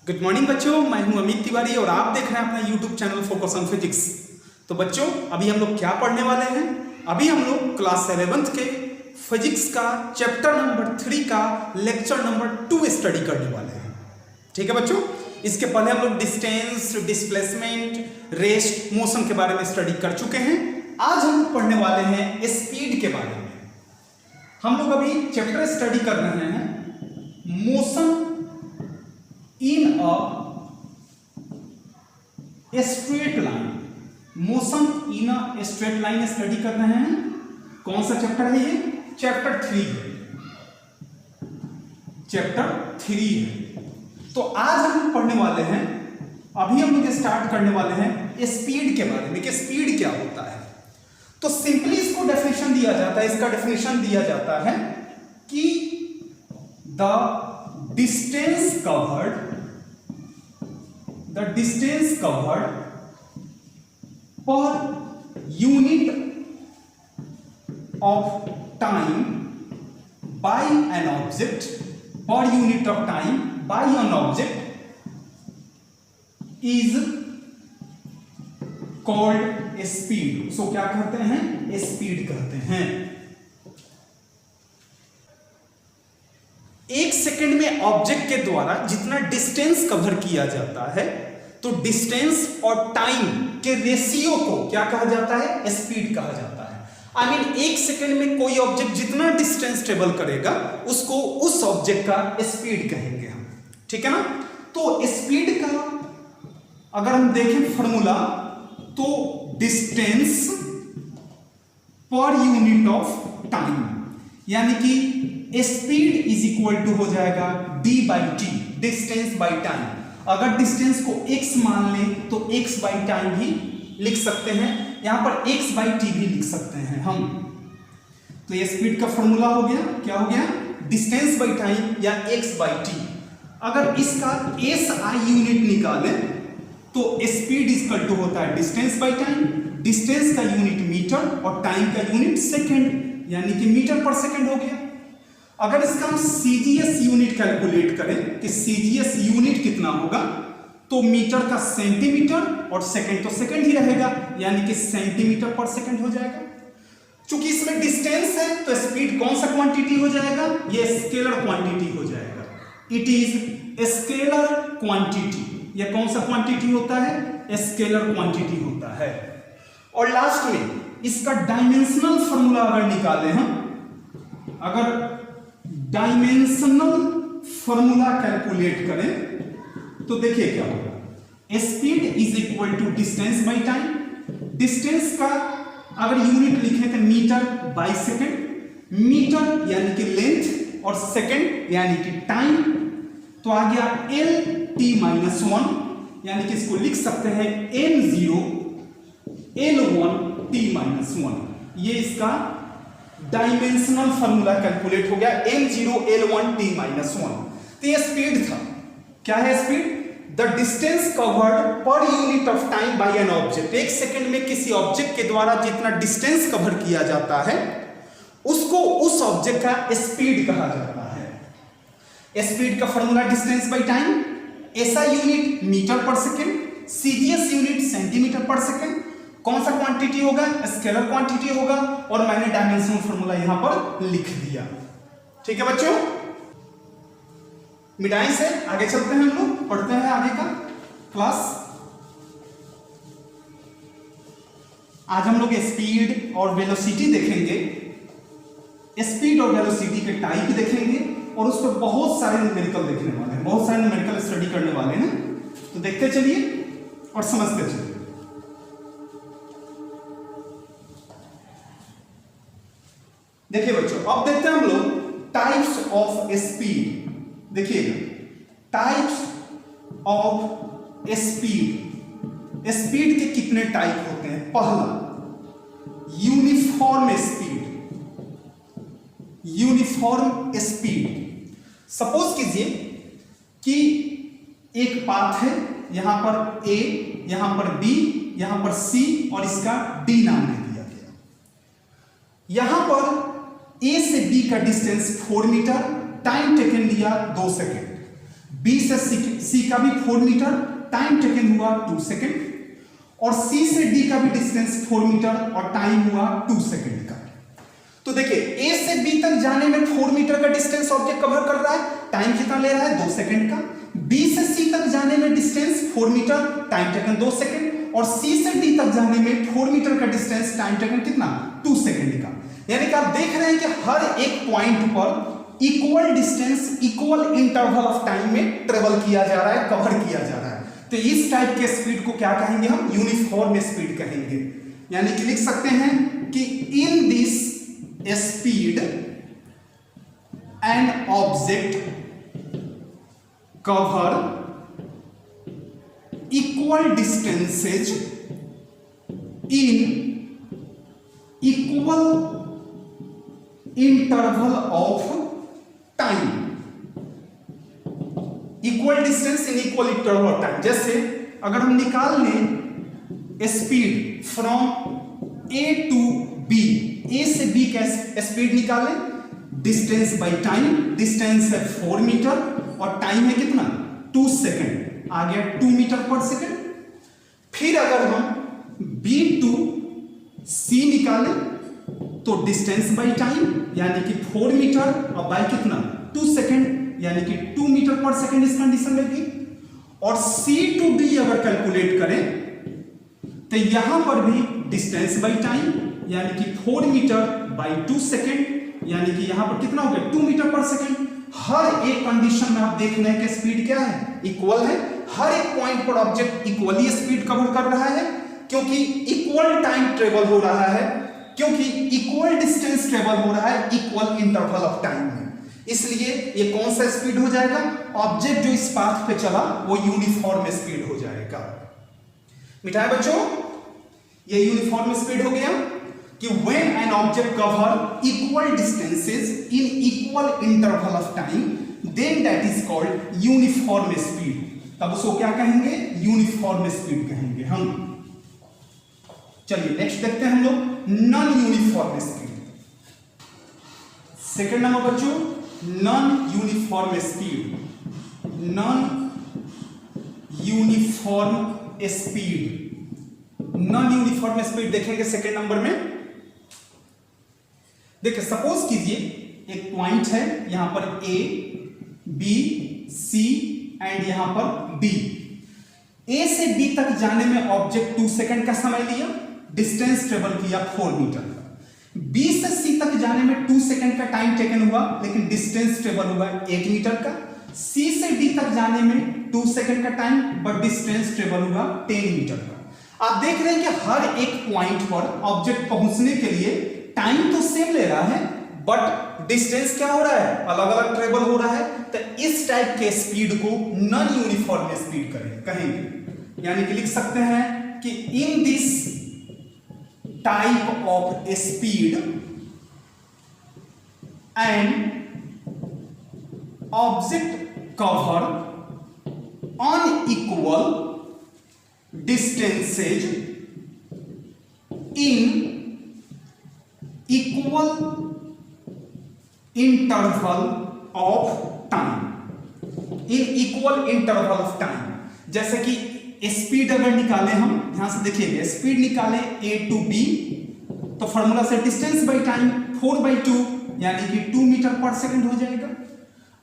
Good morning बच्चों, मैं हूं अमित तिवारी और आप देख रहे हैं अपना YouTube channel focus on physics. तो बच्चों अभी हम लोग क्या पढ़ने वाले हैं? अभी हम लोग क्लास 11th के फिजिक्स का चैप्टर नंबर 3 का लेक्चर नंबर 2 स्टडी करने वाले हैं। ठीक है बच्चों, इसके पहले हम लोग डिस्टेंस, डिस्प्लेसमेंट, रेस्ट, मोशन के बारे में स्टडी कर चुके हैं। आज हम पढ़ने वाले हैं स्पीड के बारे में। हम लोग अभी चैप्टर स्टडी कर रहे हैं motion in a straight line. Motion in a straight line study कर रहे हैं। कौन सा चैप्टर है ये? चैप्टर 3 है। चैप्टर 3 है। तो आज हम पढ़ने वाले हैं, अभी हम लोग स्टार्ट करने वाले हैं स्पीड के बारे में कि स्पीड क्या होता है। तो सिंपली इसको डेफिनेशन दिया जाता है, इसका डेफिनेशन दिया जाता है कि the distance covered per unit of time by an object is called speed। सो क्या कहते हैं? स्पीड कहते हैं। एक सेकंड में ऑब्जेक्ट के द्वारा जितना डिस्टेंस कवर किया जाता है, तो डिस्टेंस और टाइम के रेशियो को क्या कहा जाता है? स्पीड कहा जाता है। आई मीन एक सेकंड में कोई ऑब्जेक्ट जितना डिस्टेंस ट्रेवल करेगा उसको उस ऑब्जेक्ट का स्पीड कहेंगे हम। ठीक है ना? तो स्पीड का अगर हम देखें फॉर्मूला, तो डिस्टेंस पर यूनिट ऑफ टाइम, यानी कि स्पीड इज इक्वल टू हो जाएगा d by T, distance by time. अगर डिस्टेंस को x मान लें तो x बाई टाइम भी लिख सकते हैं, यहां पर x बाई टी भी लिख सकते हैं हम। तो ये स्पीड का फॉर्मूला हो गया, क्या हो गया? डिस्टेंस बाई टाइम या x बाई टी। अगर इसका SI यूनिट निकालें तो स्पीड इक्वल टू होता है डिस्टेंस बाई टाइम। डिस्टेंस का यूनिट मीटर और टाइम का यूनिट सेकेंड, यानी कि मीटर पर सेकेंड हो गया। अगर इसका हम सीजीएस यूनिट कैलकुलेट करें कि सीजीएस यूनिट कितना होगा, तो मीटर का सेंटीमीटर और सेकंड तो सेकंड ही रहेगा, यानी कि सेंटीमीटर पर सेकंड हो जाएगा। चूंकि इसमें डिस्टेंस है तो स्पीड कौन सा क्वांटिटी हो जाएगा? ये स्केलर क्वांटिटी हो जाएगा। It is scalar quantity. ये कौन सा क्वांटिटी होता है? स्केलर क्वांटिटी होता है। और लास्ट में इसका डायमेंशनल फॉर्मूला अगर निकालें हम, अगर डायमेंशनल फॉर्मूला कैलकुलेट करें तो देखिए क्या होगा। Speed is equal to distance by time. Distance का अगर यूनिट लिखें तो मीटर बाई सेकेंड, मीटर यानी कि लेंथ और सेकेंड यानी कि टाइम, तो आ गया LT-1, यानी कि इसको लिख सकते हैं M0 L1 T-1। ये इसका डायमेंशनल फॉर्मूला कैलकुलेट हो गया M0 L1 T-1। तो ये स्पीड था। क्या है speed? The distance covered per unit of time by an object. एक सेकंड में किसी ऑब्जेक्ट के द्वारा जितना डिस्टेंस कवर किया जाता है उसको उस ऑब्जेक्ट का स्पीड कहा जाता है। स्पीड का formula distance by time, SI unit metre per second, CGS unit centimetre per second. कौन सा क्वांटिटी होगा? स्केलर क्वांटिटी होगा। और मैंने डायमेंशनल फॉर्मूला यहां पर लिख दिया। ठीक है बच्चों, मिटाई से आगे चलते हैं, हम लोग पढ़ते हैं आगे का क्लास। आज हम लोग स्पीड और वेलोसिटी देखेंगे। स्पीड और वेलोसिटी के टाइप देखेंगे और उस पर बहुत सारे न्यूमेरिकल देखने वाले हैं, बहुत सारे न्यूमेरिकल स्टडी करने वाले हैं। तो देखते चलिए और समझते चलिए। देखिए बच्चों, अब देखते हैं हम लोग टाइप्स ऑफ स्पीड। देखिएगा, टाइप्स ऑफ स्पीड। स्पीड के कितने टाइप होते हैं? पहला uniform speed. Uniform speed, suppose कीजिए कि एक पाथ है, यहां पर A, यहां पर B, यहां पर C और इसका D नाम दे दिया गया। यहां पर A से B का डिस्टेंस 4 मीटर, टाइम टेकन लिया 2 सेकेंड। बी से सी का भी 4 मीटर, टाइम टेकन हुआ 2 सेकेंड, और सी से डी का भी डिस्टेंस 4 मीटर और टाइम हुआ 2 सेकेंड का। तो देखिए ए से बी तक जाने में 4 मीटर का डिस्टेंस ऑब्जेक्ट कवर कर रहा है, टाइम कितना ले रहा है 2 सेकेंड का। बी से सी तक जाने में distance 4 metre, time taken 2 second, और सी से डी तक जाने में 4 मीटर का डिस्टेंस, टाइम टेकन कितना 2 सेकेंड का। यानी कि आप देख रहे हैं कि हर एक पॉइंट पर equal distance, equal interval of time में ट्रेवल किया जा रहा है, कवर किया जा रहा है। तो इस टाइप के स्पीड को क्या कहेंगे हम? यूनिफॉर्म स्पीड कहेंगे। यानी कि लिख सकते हैं कि in this speed an object cover equal distances in equal interval of time. Equal distance in equal interval of time. जैसे अगर हम निकाल लें speed from A to B, A से बी का स्पीड निकालें, डिस्टेंस बाय टाइम, डिस्टेंस है 4 metre और टाइम है कितना 2 सेकेंड, आ गया 2 मीटर पर सेकेंड। फिर अगर हम बी टू सी निकालें तो डिस्टेंस बाय टाइम यानी कि 4 मीटर और बाय कितना 2 सेकेंड यानी कि 2 मीटर पर सेकेंड इस कंडीशन में भी। और सी टू डी अगर कैलकुलेट करें तो यहां पर भी डिस्टेंस बाय टाइम यानी कि 4 मीटर बाय 2 सेकेंड यानी कि यहां पर कितना हो गया 2 मीटर पर सेकेंड। हर एक कंडीशन में आप देख रहे हैं कि स्पीड क्या है, इक्वल है। हर एक पॉइंट पर ऑब्जेक्ट इक्वली स्पीड कवर कर रहा है क्योंकि इक्वल टाइम ट्रेवल हो रहा है, क्योंकि इक्वल डिस्टेंस ट्रेवल हो रहा है इक्वल इंटरवल ऑफ टाइम में। इसलिए ये कौन सा स्पीड हो जाएगा? ऑब्जेक्ट जो इस पाथ पे चला वो यूनिफॉर्म स्पीड हो जाएगा। मिठाई बच्चों, ये यूनिफॉर्म स्पीड हो गया कि when an object cover equal distances in equal interval of time then that is called uniform speed। तब उसको क्या कहेंगे? यूनिफॉर्म स्पीड कहेंगे हम। चलिए नेक्स्ट देखते हैं हम लोग non uniform speed. Second number बच्चों non uniform speed. Non uniform speed, non uniform speed देखेंगे सेकंड नंबर में। देखिए सपोज कीजिए एक पॉइंट है यहां पर ए बी सी एंड यहां पर डी। ए से बी तक जाने में ऑब्जेक्ट 2 सेकंड का समय लिया, डिस्टेंस ट्रेवल किया 4 मीटर का। बी से सी तक जाने में 2 सेकंड का टाइम टेकन हुआ लेकिन डिस्टेंस ट्रेवल हुआ 8 मीटर का। सी से डी तक जाने में 2 सेकंड का टाइम बट डिस्टेंस ट्रेवल हुआ 10 मीटर का। आप देख रहे हैं कि हर एक पॉइंट पर ऑब्जेक्ट पहुंचने के लिए टाइम तो सेम ले रहा है बट डिस्टेंस क्या हो रहा है, अलग अलग ट्रेवल हो रहा है। तो इस टाइप के स्पीड को नॉन यूनिफॉर्म स्पीड कहेंगे। यानी कि लिख सकते हैं कि in this type of speed and object cover unequal distances in equal interval of time, in equal interval of time। जैसे कि स्पीड अगर निकालें हम, ध्यान से देखिएगा, स्पीड निकालें a टू b तो फॉर्मूला से डिस्टेंस बाय टाइम 4/2 यानी कि 2 मीटर पर सेकंड हो जाएगा।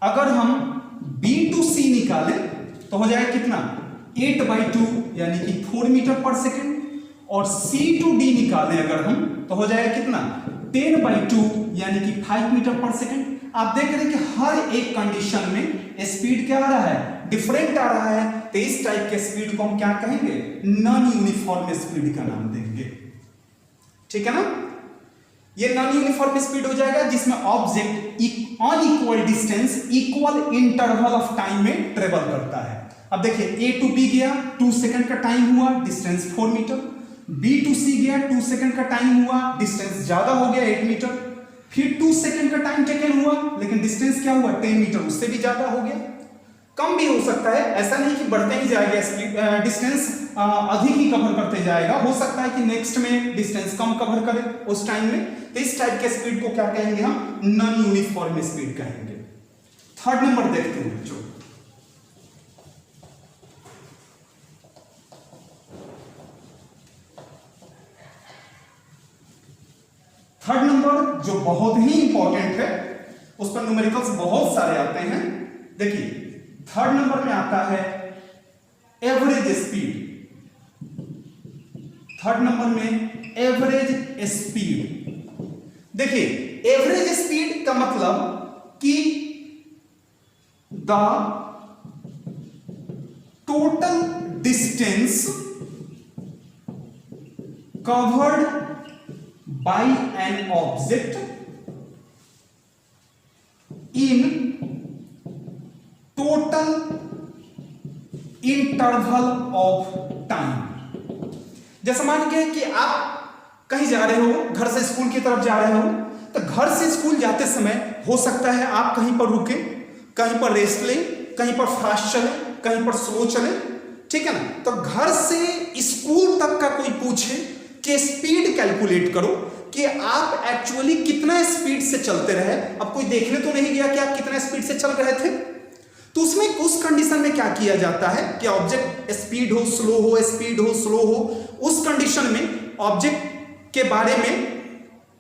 अगर हम b टू c निकालें तो हो जाएगा कितना 8/2 यानी कि 4 मीटर पर सेकंड। और C टू D निकालें अगर हम तो हो जाएगा कितना 10/2 यानी कि 5 मीटर पर सेकंड। आप देख रहे हैं कि हर एक कंडीशन में स्पीड क्या आ रहा है, डिफरेंट आ रहा है। तो इस टाइप के स्पीड को हम क्या कहेंगे? नॉन यूनिफॉर्म स्पीड का नाम देंगे। ठीक है ना? ये नॉन यूनिफॉर्म स्पीड हो जाएगा जिसमें object unequal distance equal interval of time में ट्रेवल करता है। अब देखिए ए टू बी गया 2 सेकंड का टाइम हुआ, डिस्टेंस 4 मीटर। बी टू सी गया 2 सेकंड का टाइम हुआ, डिस्टेंस ज्यादा हो गया 8 मीटर। फिर 2 सेकंड का टाइम टेकन हुआ लेकिन डिस्टेंस क्या हुआ 10 मीटर, उससे भी ज्यादा हो गया। कम भी हो सकता है, ऐसा नहीं कि बढ़ते ही जाएगा, डिस्टेंस अधिक ही कवर करते जाएगा। हो सकता है कि नेक्स्ट में डिस्टेंस कम कवर करे उस टाइम में। तो इस टाइप के स्पीड को क्या कहेंगे हम? नॉन यूनिफॉर्म स्पीड कहेंगे। थर्ड नंबर देखते हैं बच्चों। थर्ड नंबर जो बहुत ही इंपॉर्टेंट है, उस पर न्यूमेरिकल्स बहुत सारे आते हैं। देखिए थर्ड नंबर में आता है एवरेज स्पीड। थर्ड नंबर में एवरेज स्पीड। देखिए एवरेज स्पीड का मतलब कि the total distance covered by an object in total interval of time. जैसे मान के कि आप कहीं जा रहे हो, घर से स्कूल की तरफ जा रहे हो, तो घर से स्कूल जाते समय हो सकता है आप कहीं पर रुके, कहीं पर रेस्ट लें, कहीं पर फास्ट चले, कहीं पर स्लो चले, ठीक है ना। तो घर से स्कूल तक का कोई पूछे कि स्पीड कैलकुलेट करो कि आप एक्चुअली कितना स्पीड से चलते रहे। अब कोई देखने तो नहीं गया कि आप कितना स्पीड से चल रहे थे, तो उसमें उस कंडीशन में क्या किया जाता है कि ऑब्जेक्ट स्पीड हो स्लो हो, स्पीड हो स्लो हो, उस कंडीशन में ऑब्जेक्ट के बारे में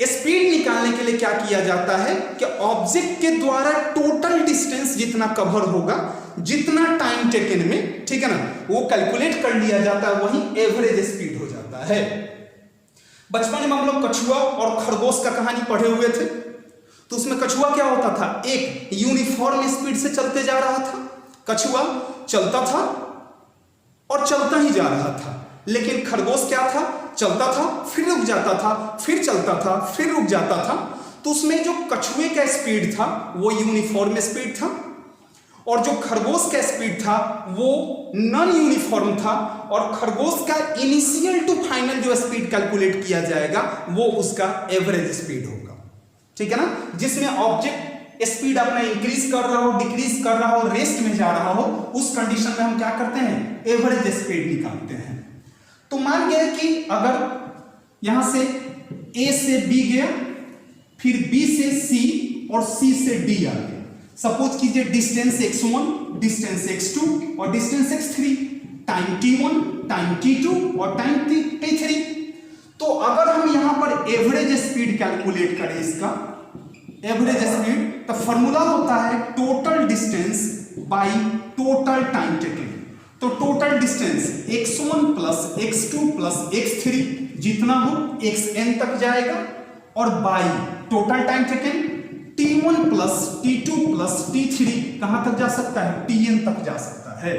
स्पीड निकालने के लिए क्या किया जाता है कि ऑब्जेक्ट के द्वारा टोटल डिस्टेंस जितना कवर होगा, जितना टाइम टेकन में, ठीक है ना, वो कैलकुलेट कर लिया जाता है, वही एवरेज स्पीड हो जाता है। बचपन में हम लोग कछुआ और खरगोश का कहानी पढ़े हुए थे, तो उसमें कछुआ क्या होता था, एक यूनिफॉर्म स्पीड से चलते जा रहा था। कछुआ चलता था और चलता ही जा रहा था, लेकिन खरगोश क्या था, चलता था फिर रुक जाता था, फिर चलता था फिर रुक जाता था। तो उसमें जो कछुए का स्पीड था वो यूनिफॉर्म स्पीड था, और जो खरगोश का स्पीड था वो नॉन यूनिफॉर्म था। और खरगोश का इनिशियल टू फाइनल जो स्पीड कैलकुलेट किया जाएगा वो उसका एवरेज स्पीड होगा, ठीक है ना। जिसमें ऑब्जेक्ट स्पीड अपना इंक्रीज कर रहा हो, डिक्रीज कर रहा हो, रेस्ट में जा रहा हो, उस कंडीशन में हम क्या करते हैं, एवरेज स्पीड निकालते हैं। तो मान गए कि अगर यहां से A से B गया, फिर B से C और C से D आ गया। सपोज कीजिए डिस्टेंस x1, डिस्टेंस x2 और distance x3, time t1, time t2 और टाइम t3। तो अगर हम यहां पर एवरेज स्पीड कैलकुलेट करें, इसका एवरेज स्पीड, तो फॉर्मूला होता है total distance by total time taken. तो total distance x1 plus x2 plus x3 जितना हो xn तक जाएगा, और by total time taken t1 plus t2 plus t3 कहां तक जा सकता है, tn तक जा सकता है,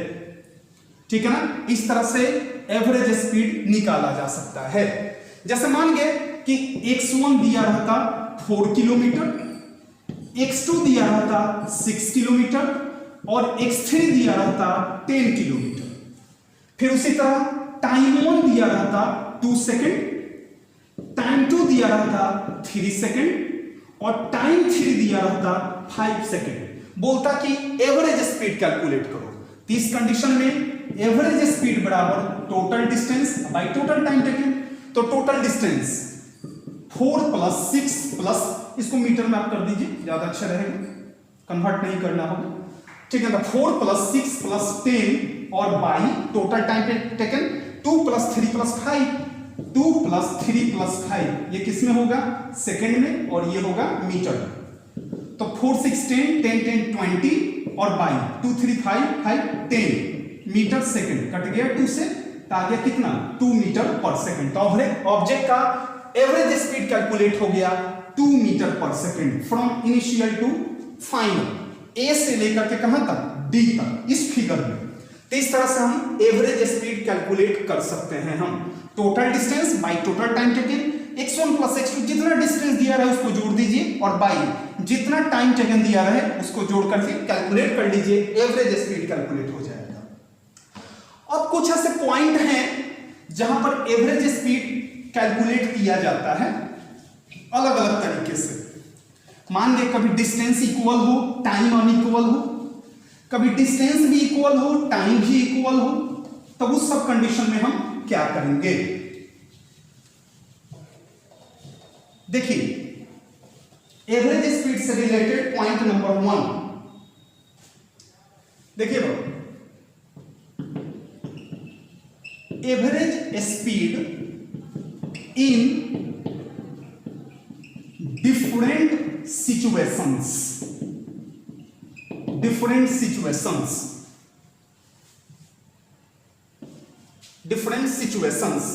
ठीक है ना। इस तरह से एवरेज स्पीड निकाला जा सकता है। जैसे मान गए कि x1 दिया रहता 4 किलोमीटर, x2 दिया रहता 6 किलोमीटर और x3 दिया रहता 10 किलोमीटर। फिर उसी तरह टाइम 1 दिया रहता 2 सेकेंड, टाइम 2 दिया रहता 3 सेकेंड और टाइम 3 दिया रहता 5 सेकेंड। बोलता कि एवरेज स्पीड कैलकुलेट करो। तो इस कंडीशन में एवरेज स्पीड बराबर total distance by total time taken. तो टोटल डिस्टेंस 4 प्लस 6 प्लस, इसको मीटर में आप कर दीजिए, ज्यादा अच्छा रहेगा, कन्वर्ट नहीं करना होगा, ठीक है। तो 4 प्लस 6 प्लस 10 और by total time taken 2 plus 3 plus 5, 2 plus 3 plus 5, ये किस में होगा, सेकेंड में, और ये होगा मीटर। तो 4 6 10 10 10 20 और बाई 2 3 5 5 10 मीटर सेकेंड, कट गया 2 से, तो आ गया कितना, 2 मीटर पर सेकेंड। तो ऑब्जेक्ट का एवरेज स्पीड कैलकुलेट हो गया 2 metre per second from initial to final, A से लेकर के कहां तक, डी तक, इस फिगर में। तो इस तरह से हम एवरेज स्पीड कैलकुलेट कर सकते हैं। हम total distance by total time taken, x1 plus x2 जितना डिस्टेंस दिया रहे उसको जोड़ दीजिए, और बाय जितना टाइम टेकन दिया रहे उसको जोड़ करके कैलकुलेट कर लीजिए, एवरेज स्पीड कैलकुलेट हो जाएगा। अब कुछ ऐसे पॉइंट हैं जहां पर एवरेज स्पीड कैलकुलेट किया जाता है अलग अलग तरीके से। मान लीजिए कभी डिस्टेंस इक्वल हो, टाइम अनइक्वल हो, कभी डिस्टेंस भी इक्वल हो, टाइम भी इक्वल हो, तब उस सब कंडीशन में हम क्या करेंगे। देखिए एवरेज स्पीड से रिलेटेड पॉइंट नंबर 1, देखिए बाबू, average speed in situations, different situations, different situations.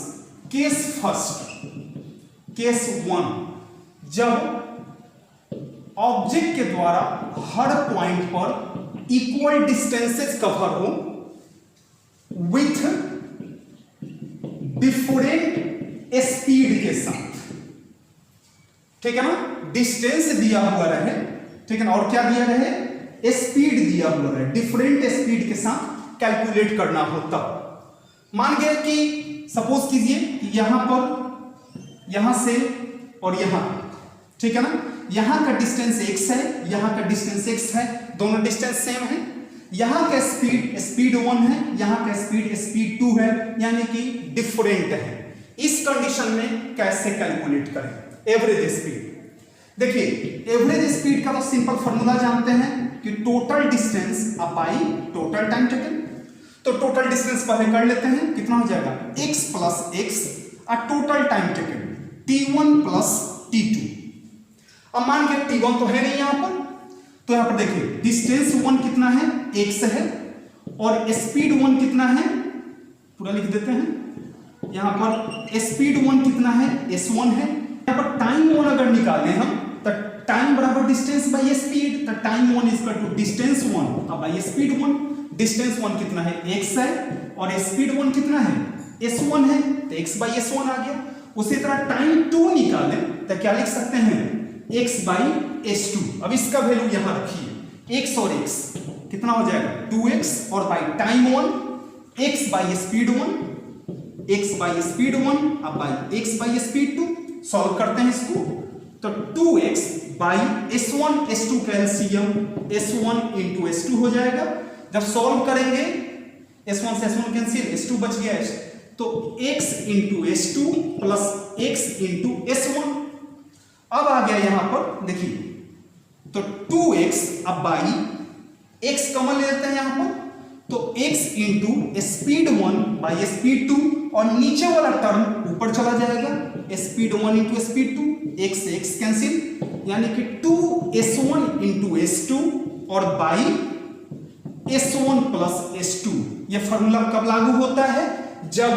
Case first, case one, जब ऑब्जेक्ट के द्वारा हर पॉइंट पर इक्वल डिस्टेंसेस कवर हो विथ डिफरेंट स्पीड के साथ, ठीक है ना। डिस्टेंस दिया हुआ रहे, ठीक है ना, और क्या दिया रहे, स्पीड दिया हुआ रहे, डिफरेंट स्पीड के साथ कैलकुलेट करना हो तब। मान गया कि सपोज कीजिए कि यहां पर, यहां से और यहां, ठीक है ना, यहां का डिस्टेंस x है, यहां का डिस्टेंस x है, दोनों डिस्टेंस सेम है। यहां का स्पीड 1 है, यहां का स्पीड 2 है, यानी कि डिफरेंट है। इस कंडीशन में कैसे कैलकुलेट करें एवरेज स्पीड? देखिए, एवरेज स्पीड का तो सिंपल फॉर्मूला जानते हैं कि total distance by total time taken. तो टोटल डिस्टेंस पहले कर लेते हैं, कितना हो जाएगा, x प्लस x और total time taken t1 plus t2। अब मान के t1 तो है नहीं यहां पर, तो यहां पर देखिए डिस्टेंस 1 कितना है, x है, और स्पीड 1 कितना है, पूरा लिख देते हैं। यहां पर स्पीड 1 कितना है, s1 है। यहां पर टाइम 1 अगर निकालें हम, तो टाइम बराबर डिस्टेंस बाई स्पीड, तो time 1 is equal to distance 1 by speed 1। Distance 1 कितना है, x है, और स्पीड 1 कितना है, s1 है, तो x बाई s1 आ गया। उसी तरह टाइम 2 निकालें तो क्या लिख सकते हैं, x बाई s2। अब इसका वैल्यू यहां रखिए, x और x कितना हो जाएगा, 2x, और by time 1 x by speed 1, x by speed 1 अब by x by speed 2। Solve करते हैं इसको, तो 2x बाई s1 s2 का एलसीएम s1 इंटू s2 हो जाएगा। जब सॉल्व करेंगे s1 से s1 कैंसिल, s2 बच गया है, तो x into s2 plus x into s1। अब आ गया यहां पर देखिए, तो 2x अब बाई x कॉमन ले लेते हैं यहां पर, तो x into speed 1 by speed 2, और नीचे वाला टर्म ऊपर चला जाएगा, स्पीड 1 इंटू स्पीड 2, x से x कैंसिल, यानी कि 2s1 इंटू s2 और बाई s1 प्लस s2। यह फॉर्मूला कब लागू होता है, जब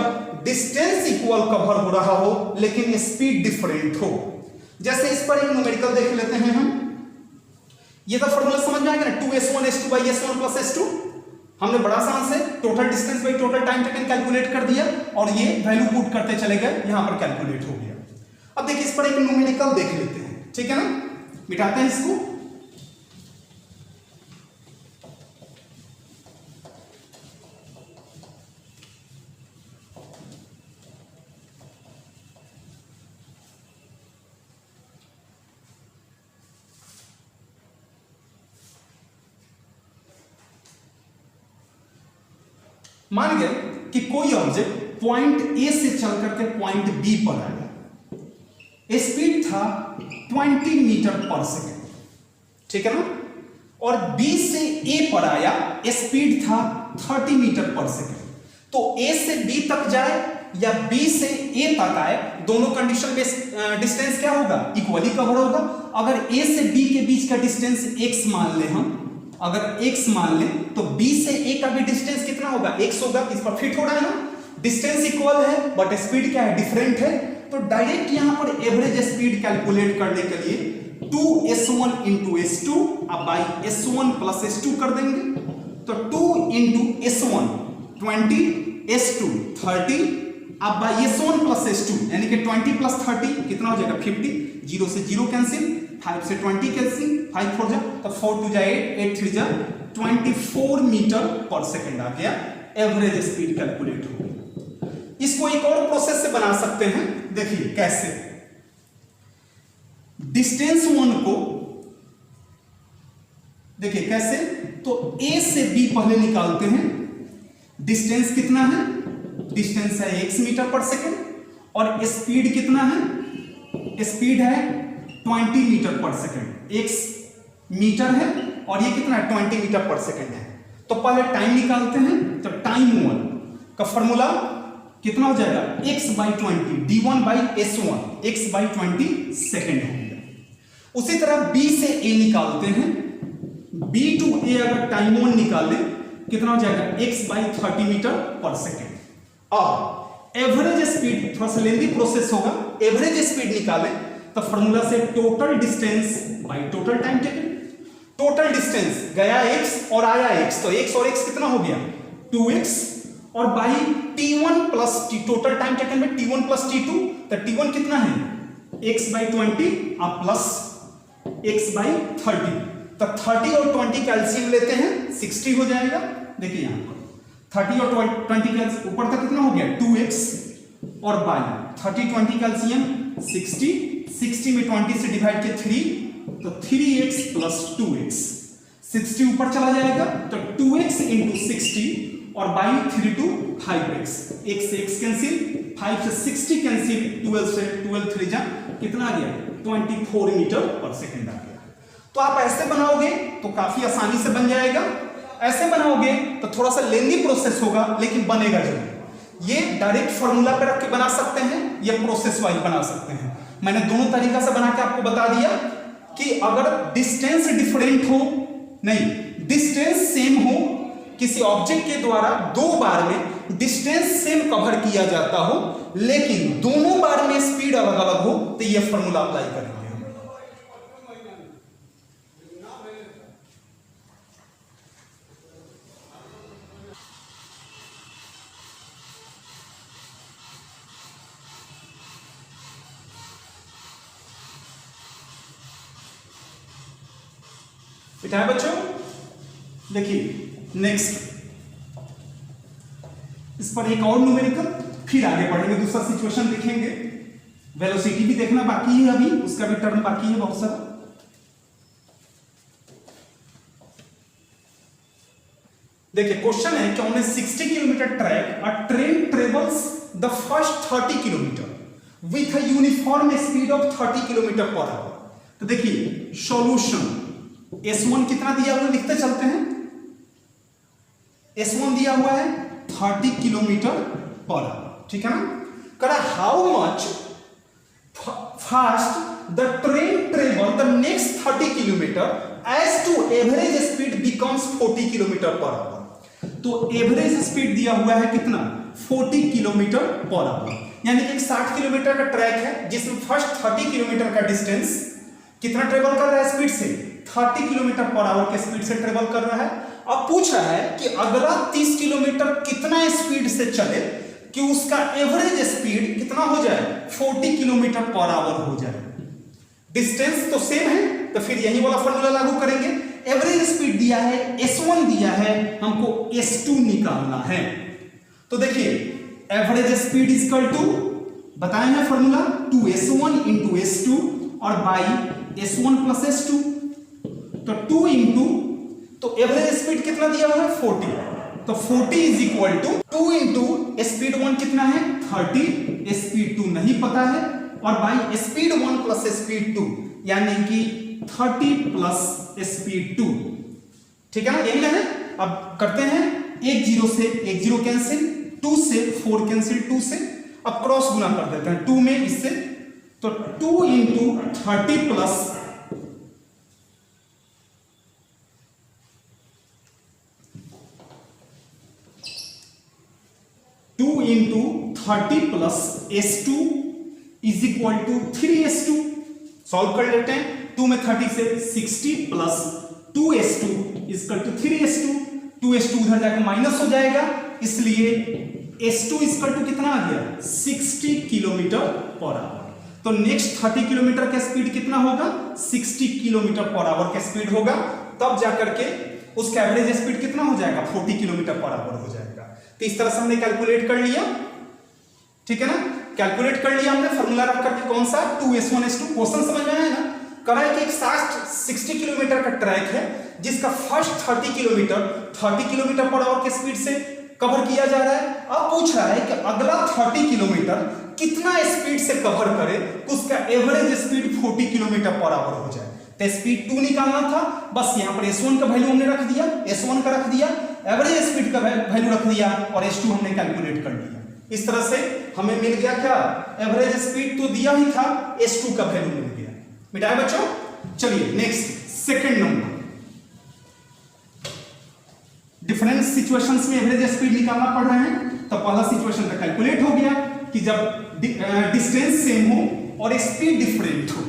डिस्टेंस इक्वल कवर हो रहा हो लेकिन स्पीड डिफरेंट हो। जैसे इस पर एक न्यूमेरिकल देख लेते हैं हम, ये तो फॉर्मूला समझ में आएगा ना, 2s1 s2 by s1 plus s2। हमने बड़ा आसान से total distance by total time taken calculate कर दिया, और ये वैल्यू पुट करते चले गए, यहां पर कैलकुलेट हो गया। अब देखिए इस पर एक न्यूमेरिकल देख लेते हैं, ठीक है ना, मिटाते हैं इसको। मान गए कि कोई ऑब्जेक्ट पॉइंट ए से चल करके पॉइंट बी पर आया, स्पीड था 20 मीटर पर सेकेंड, ठीक है ना, और बी से ए पर आया, स्पीड था 30 मीटर पर सेकेंड। तो ए से बी तक जाए या बी से ए तक आए, दोनों कंडीशन में डिस्टेंस क्या होगा, इक्वली कवर होगा। अगर ए से बी के बीच का डिस्टेंस x मान ले हम, अगर x मान ले, तो b से a का भी डिस्टेंस कितना होगा, x होगा। इस पर फिट हो रहा है ना, डिस्टेंस इक्वल है बट स्पीड क्या है, डिफरेंट है। तो डायरेक्ट यहां पर एवरेज स्पीड कैलकुलेट करने के लिए 2s1 इंटू s2 अब बाई s1 प्लस s2 कर देंगे। तो 2 इंटू s1 20, s2 30, अब बाई s1 प्लस s2, यानी कि 20 प्लस 30 कितना हो जाएगा 50, 0 से 0 कैंसिल, 5 से 20 कैंसिल, 5 4 जा, तो 4 2 जा 8, 8 3 जा 24 मीटर पर सेकंड आ गया, एवरेज स्पीड कैलकुलेट हो गई। इसको एक और प्रोसेस से बना सकते हैं, देखिए कैसे। डिस्टेंस 1 को देखिए कैसे, तो A से B पहले निकालते हैं। डिस्टेंस कितना है, डिस्टेंस है x मीटर पर सेकंड, और स्पीड कितना है, स्पीड है 20 मीटर पर सेकंड। x मीटर है और ये कितना है 20 मीटर पर सेकंड है। तो पहले टाइम निकालते हैं, तो टाइम 1 का फॉर्मूला कितना हो जाएगा, x by 20 d1 by s1, x by 20 second हो गया। उसी तरह बी से ए निकालते हैं, बी टू ए अगर टाइम 1 निकाले कितना हो जाएगा, x by 30 metre per second. और एवरेज स्पीड, थोड़ा सा लेंदी प्रोसेस होगा, एवरेज स्पीड निकाले तो फॉर्मूला से total distance by total time taken. Total distance गया x और आया x, तो x और x कितना हो गया 2x, और by t1 plus t, total time taken में t1 प्लस t2, तो t1 कितना है x बाई 20 और प्लस x बाई 30, तो 30 और 20 कैल्सियम लेते हैं 60 हो जाएगा। देखिए यहां 30 और 20 कैल्सियम ऊपर तक कितना हो गया 2x, और बाई 30 20 कैल्सियम 60, 60 में 20 से डिवाइड किया 3, तो 3x प्लस 2x, 60 ऊपर चला जाएगा तो 2x इंटू 60 और बाई 3 टू 5x, x से x कैंसिल, 5 से 60 कैंसिल, 12 से 12 3 जा कितना आ गया 24 मीटर पर सेकेंड आ गया। तो आप ऐसे बनाओगे तो काफी आसानी से बन जाएगा, ऐसे बनाओगे तो थोड़ा सा लेंदी प्रोसेस होगा लेकिन बनेगा जरूर। ये डायरेक्ट फॉर्मूला पे रख के बना सकते हैं या प्रोसेस वाइज बना सकते हैं। मैंने दोनों तरीका से बना के आपको बता दिया कि अगर डिस्टेंस डिफरेंट हो, नहीं डिस्टेंस सेम हो, किसी ऑब्जेक्ट के द्वारा दो बार में डिस्टेंस सेम कवर किया जाता हो लेकिन दोनों बार में स्पीड अलग अलग हो, तो ये फॉर्मूला अप्लाई करेंगे। बेटा है बच्चों, देखिए नेक्स्ट इस पर एक और न्यूमेरिकल, फिर आगे बढ़ेंगे, दूसरा सिचुएशन देखेंगे। वेलोसिटी भी देखना बाकी है, अभी उसका भी टर्म बाकी है बहुत सारा। देखिए क्वेश्चन है कि on A 60 kilometre track a train travels the first 30 kilometre with a uniform speed of 30 kilometre per hour. तो देखिए सॉल्यूशन S1 कितना दिया हुआ लिखते चलते हैं। S1 दिया हुआ है 30 किलोमीटर पर आवर, ठीक है ना। करा how much fast the train travel the next 30 kilometre as to average speed becomes 40 kilometre per hour. तो एवरेज स्पीड दिया हुआ है कितना 40 किलोमीटर पर आवर, यानी कि 60 किलोमीटर का ट्रैक है जिसमें फर्स्ट 30 किलोमीटर का डिस्टेंस कितना ट्रेवल कर रहा है स्पीड से 30 किलोमीटर पर आवर के स्पीड से ट्रेवल कर रहा है। अब पूछ रहा है कि अगला 30 किलोमीटर कितना स्पीड से चले कि उसका एवरेज स्पीड कितना हो जाए 40 किलोमीटर पर आवर हो जाए। डिस्टेंस तो सेम है तो फिर यही वाला फॉर्मूला लागू करेंगे। एवरेज स्पीड दिया है S1 दिया है, हमको S2 निकालना है। तो देखिए एवरेज स्पीड इक्वल टू बताए हैं फॉर्मूला 2S1 इंटू S2 और बाई S1 प्लस S2, तो 2 इंटू, तो एवरेज स्पीड कितना दिया हुआ है 40, तो 40 is equal to 2 into speed 1 कितना है 30, स्पीड 2 नहीं पता है, और बाई स्पीड 1 प्लस स्पीड 2 यानी कि 30 प्लस स्पीड 2, ठीक है ना, यही ना है। अब करते हैं 1 0 से 1 0 कैंसिल, 2 से 4 कैंसिल 2 से, अब क्रॉस गुना कर देते हैं 2 में इससे, तो 2 into 30 plus 2 into 30 plus S2 is equal to 3S2। Solve कर लेते हैं, 2 में 30 से 60 plus 2S2 is equal to 3S2, 2S2 उधर जाकर माइनस हो जाएगा, इसलिए S2 इज इक्वल टू कितना आ गया 60 किलोमीटर पर आवर। तो नेक्स्ट 30 किलोमीटर का स्पीड कितना होगा 60 किलोमीटर पर आवर का स्पीड होगा, तब जाकर के उसका एवरेज स्पीड कितना हो जाएगा 40 किलोमीटर पर आवर हो जाएगा। तो इस तरह से हमने कैलकुलेट कर लिया, ठीक है ना, कैलकुलेट कर लिया हमने फॉर्मूला रख करके कौन सा 2S1 S2। क्वेश्चन समझ में आया ना, कह रहा है कि एक 60 किलोमीटर का ट्रैक है जिसका फर्स्ट 30 किलोमीटर पर आवर के स्पीड से कवर किया जा रहा है। अब पूछ रहा है कि अगला 30 किलोमीटर कितना स्पीड से कवर करे उसका average speed 40 kilometre per our हो जाए। तो स्पीड 2 निकालना था, बस यहां पर S1 का वैल्यू हमने रख दिया, S1 का रख दिया, एवरेज स्पीड का वैल्यू रख दिया और S2 हमने कैलकुलेट कर लिया। इस तरह से हमें मिल गया क्या, एवरेज स्पीड तो दिया ही था, S2 का वैल्यू मिल गया। मिटाए बच्चों, चलिए next second number, different situations में एवरेज स्पीड निकालना पड़ रहे हैं। तो पहला सिचुएशन तो कैलकुलेट हो गया कि जब डिस्टेंस सेम हो और स्पीड डिफरेंट हो।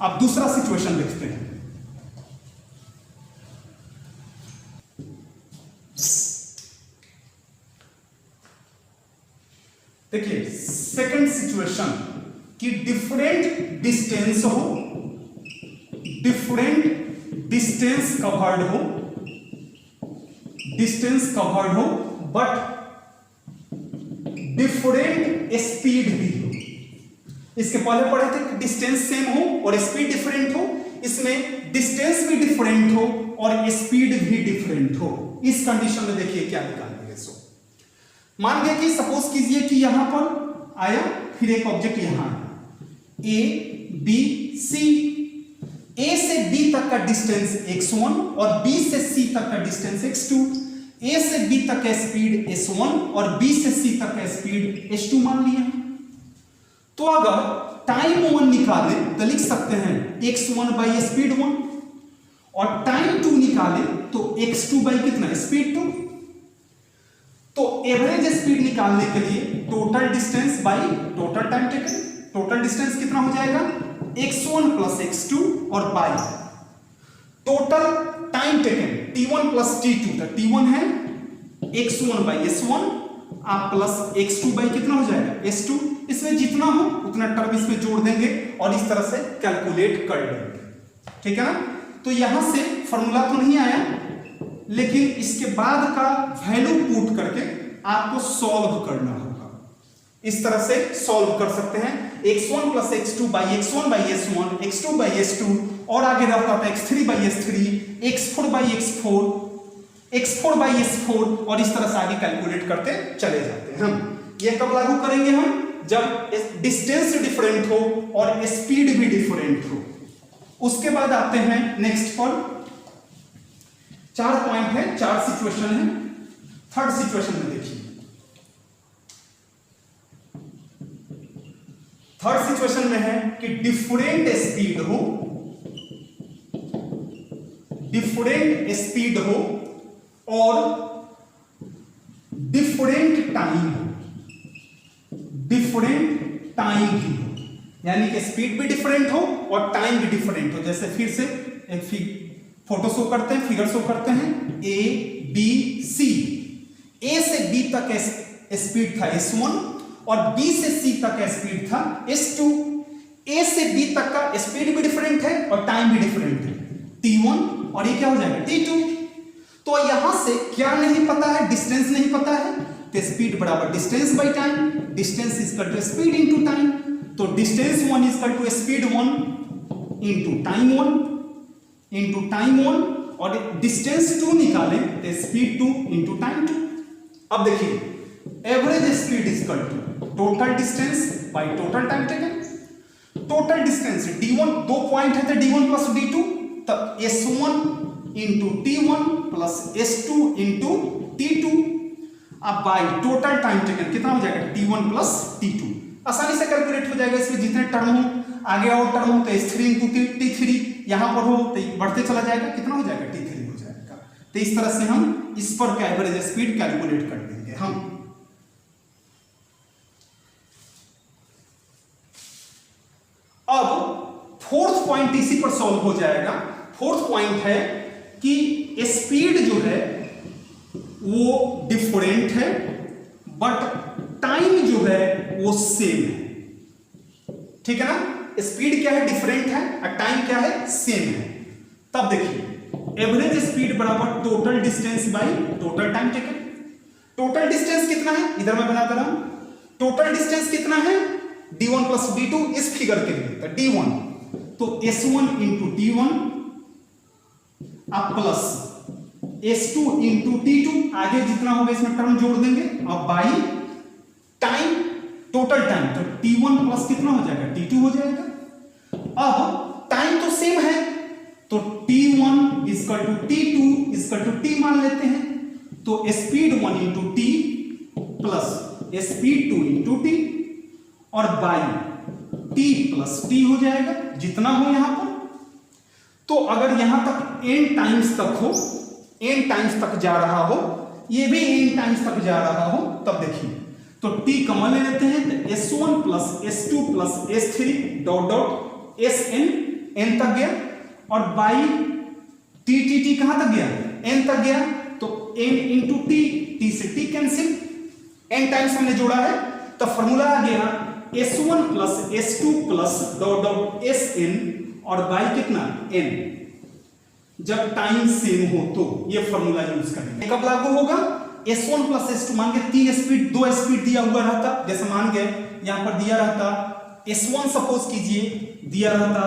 अब दूसरा सिचुएशन देखते हैं। देखिए सेकंड सिचुएशन कि डिफरेंट डिस्टेंस हो, डिफरेंट डिस्टेंस कवर्ड हो, डिस्टेंस कवर्ड हो बट डिफरेंट स्पीड भी हो। इसके पहले पढ़े थे कि डिस्टेंस सेम हो और स्पीड डिफरेंट हो, इसमें डिस्टेंस भी डिफरेंट हो और स्पीड भी डिफरेंट हो। इस कंडीशन में देखिए क्या निकालेंगे। सो मान गया कि सपोज कीजिए कि यहां पर आया, फिर एक ऑब्जेक्ट यहां ए बी सी, ए से बी तक का डिस्टेंस x1 और बी से सी तक का डिस्टेंस x2, ए से बी तक का स्पीड s1 और बी से सी तक का स्पीड s2 मान लिया। तो अगर टाइम 1 निकाले तो लिख सकते हैं x1 बाई स्पीड 1 और टाइम 2 निकाले तो x2 बाई कितना स्पीड 2। तो एवरेज स्पीड निकालने के लिए total distance by total time taken, total distance कितना हो जाएगा x1 प्लस x2 और by total time taken t1 plus t2। तो t1 है x1 बाई s1 आप प्लस x2 बाई कितना हो जाएगा s2। इसमें जितना हो उतना टर्म इसमें जोड़ देंगे और इस तरह से कैलकुलेट कर लेंगे, ठीक है ना। तो यहां से फॉर्मूला तो नहीं आया, लेकिन इसके बाद का वैल्यू पुट करके आपको सॉल्व करना होगा। इस तरह से सॉल्व कर सकते हैं x1 plus x2 by x1 by s1, x2 by s2 और आगे रहता था x3 by s3, x4 by x4, x4 by s4 और इस तरह से आगे कैलकुलेट करते चले जाते हैं हम। ये कब लागू करेंगे हम? जब डिस्टेंस डिफरेंट हो और स्पीड भी डिफरेंट हो। उसके बाद आते हैं नेक्स्ट पर, 4 पॉइंट है, 4 सिचुएशन है। थर्ड सिचुएशन में देखिए, थर्ड सिचुएशन में है कि डिफरेंट स्पीड हो, डिफरेंट स्पीड हो और डिफरेंट टाइम हो, डिफरेंट टाइम भी हो, यानी कि स्पीड भी डिफरेंट हो और टाइम भी डिफरेंट हो। जैसे फिर से एक फोटो शो करते हैं, फिगर शो करते हैं, ए बी सी, ए से बी तक स्पीड था s1 और बी से सी तक का स्पीड था s2। ए से बी तक का स्पीड भी डिफरेंट है और टाइम भी डिफरेंट है t1 और ये क्या हो जाएगा t2। तो यहां से क्या नहीं पता है, डिस्टेंस नहीं पता है, तो स्पीड बराबर distance by time, distance equal to speed into time. तो distance 1 equal to speed 1 into time 1 into time 1 और डिस्टेंस 2 निकालें तो स्पीड 2 इनटू टाइम 2। अब देखिए average speed equal to total distance by total time taken. Total distance d1, 2 point है तो d1 plus d2, तब s1 into t1 plus s2 into t2। अब by total time taken कितना हो जाएगा t1 plus t2। आसानी से calculate हो जाएगा। इसमें जितने टर्म हो, आगे और टर्म हो तो s3 इंटू t3, यहां पर हो तो बढ़ते चला जाएगा, कितना हो जाएगा t3 हो जाएगा। तो इस तरह से हम इस पर का एवरेज स्पीड कैलकुलेट कर देंगे हम। अब फोर्थ पॉइंट इसी पर सॉल्व हो जाएगा। फोर्थ पॉइंट है कि स्पीड जो है वो डिफरेंट है बट टाइम जो है वो सेम है, ठीक है ना। स्पीड क्या है, डिफरेंट है, और टाइम क्या है, सेम है। तब देखिए एवरेज स्पीड बराबर total distance by total time taken. Total distance कितना है, इधर मैं बना दे रहा हूं, टोटल डिस्टेंस कितना है d1 प्लस d2 इस फिगर के लिए, तो d1 तो s1 इंटू d1 अब प्लस s2 इंटू t2, आगे जितना होगा इसमें टर्म जोड़ देंगे, अब बाई टाइम टोटल टाइम, तो t1 प्लस कितना हो जाएगा t2 हो जाएगा। अब टाइम तो सेम है तो t1 equal to t2 equal to t मान लेते हैं, तो speed 1 into t plus speed 2 into t और बाई t प्लस t हो जाएगा, जितना हो यहां पर तो अगर यहां तक n टाइम्स तक हो, n टाइम्स तक जा रहा हो, ये भी n टाइम्स तक जा रहा हो, तब देखिए तो t कॉमन ले लेते हैं, तो s1 plus s2 plus s3 dot dot sn, n तक गया, और बाई t कहां तक गया, n तक गया, तो n इंटू t, t से t कैंसिल, n टाइम्स हमने जोड़ा है, तो फॉर्मूला आ गया s1 plus s2 plus dot dot sn, और बाई कितना n, जब टाइम सेम हो तो ये फॉर्मूला यूज करेंगे। कब लागू होगा, s1 प्लस s2, मान के 3 स्पीड 2 स्पीड दिया हुआ रहता, जैसे मान गए यहां पर दिया रहता s1 सपोज कीजिए दिया रहता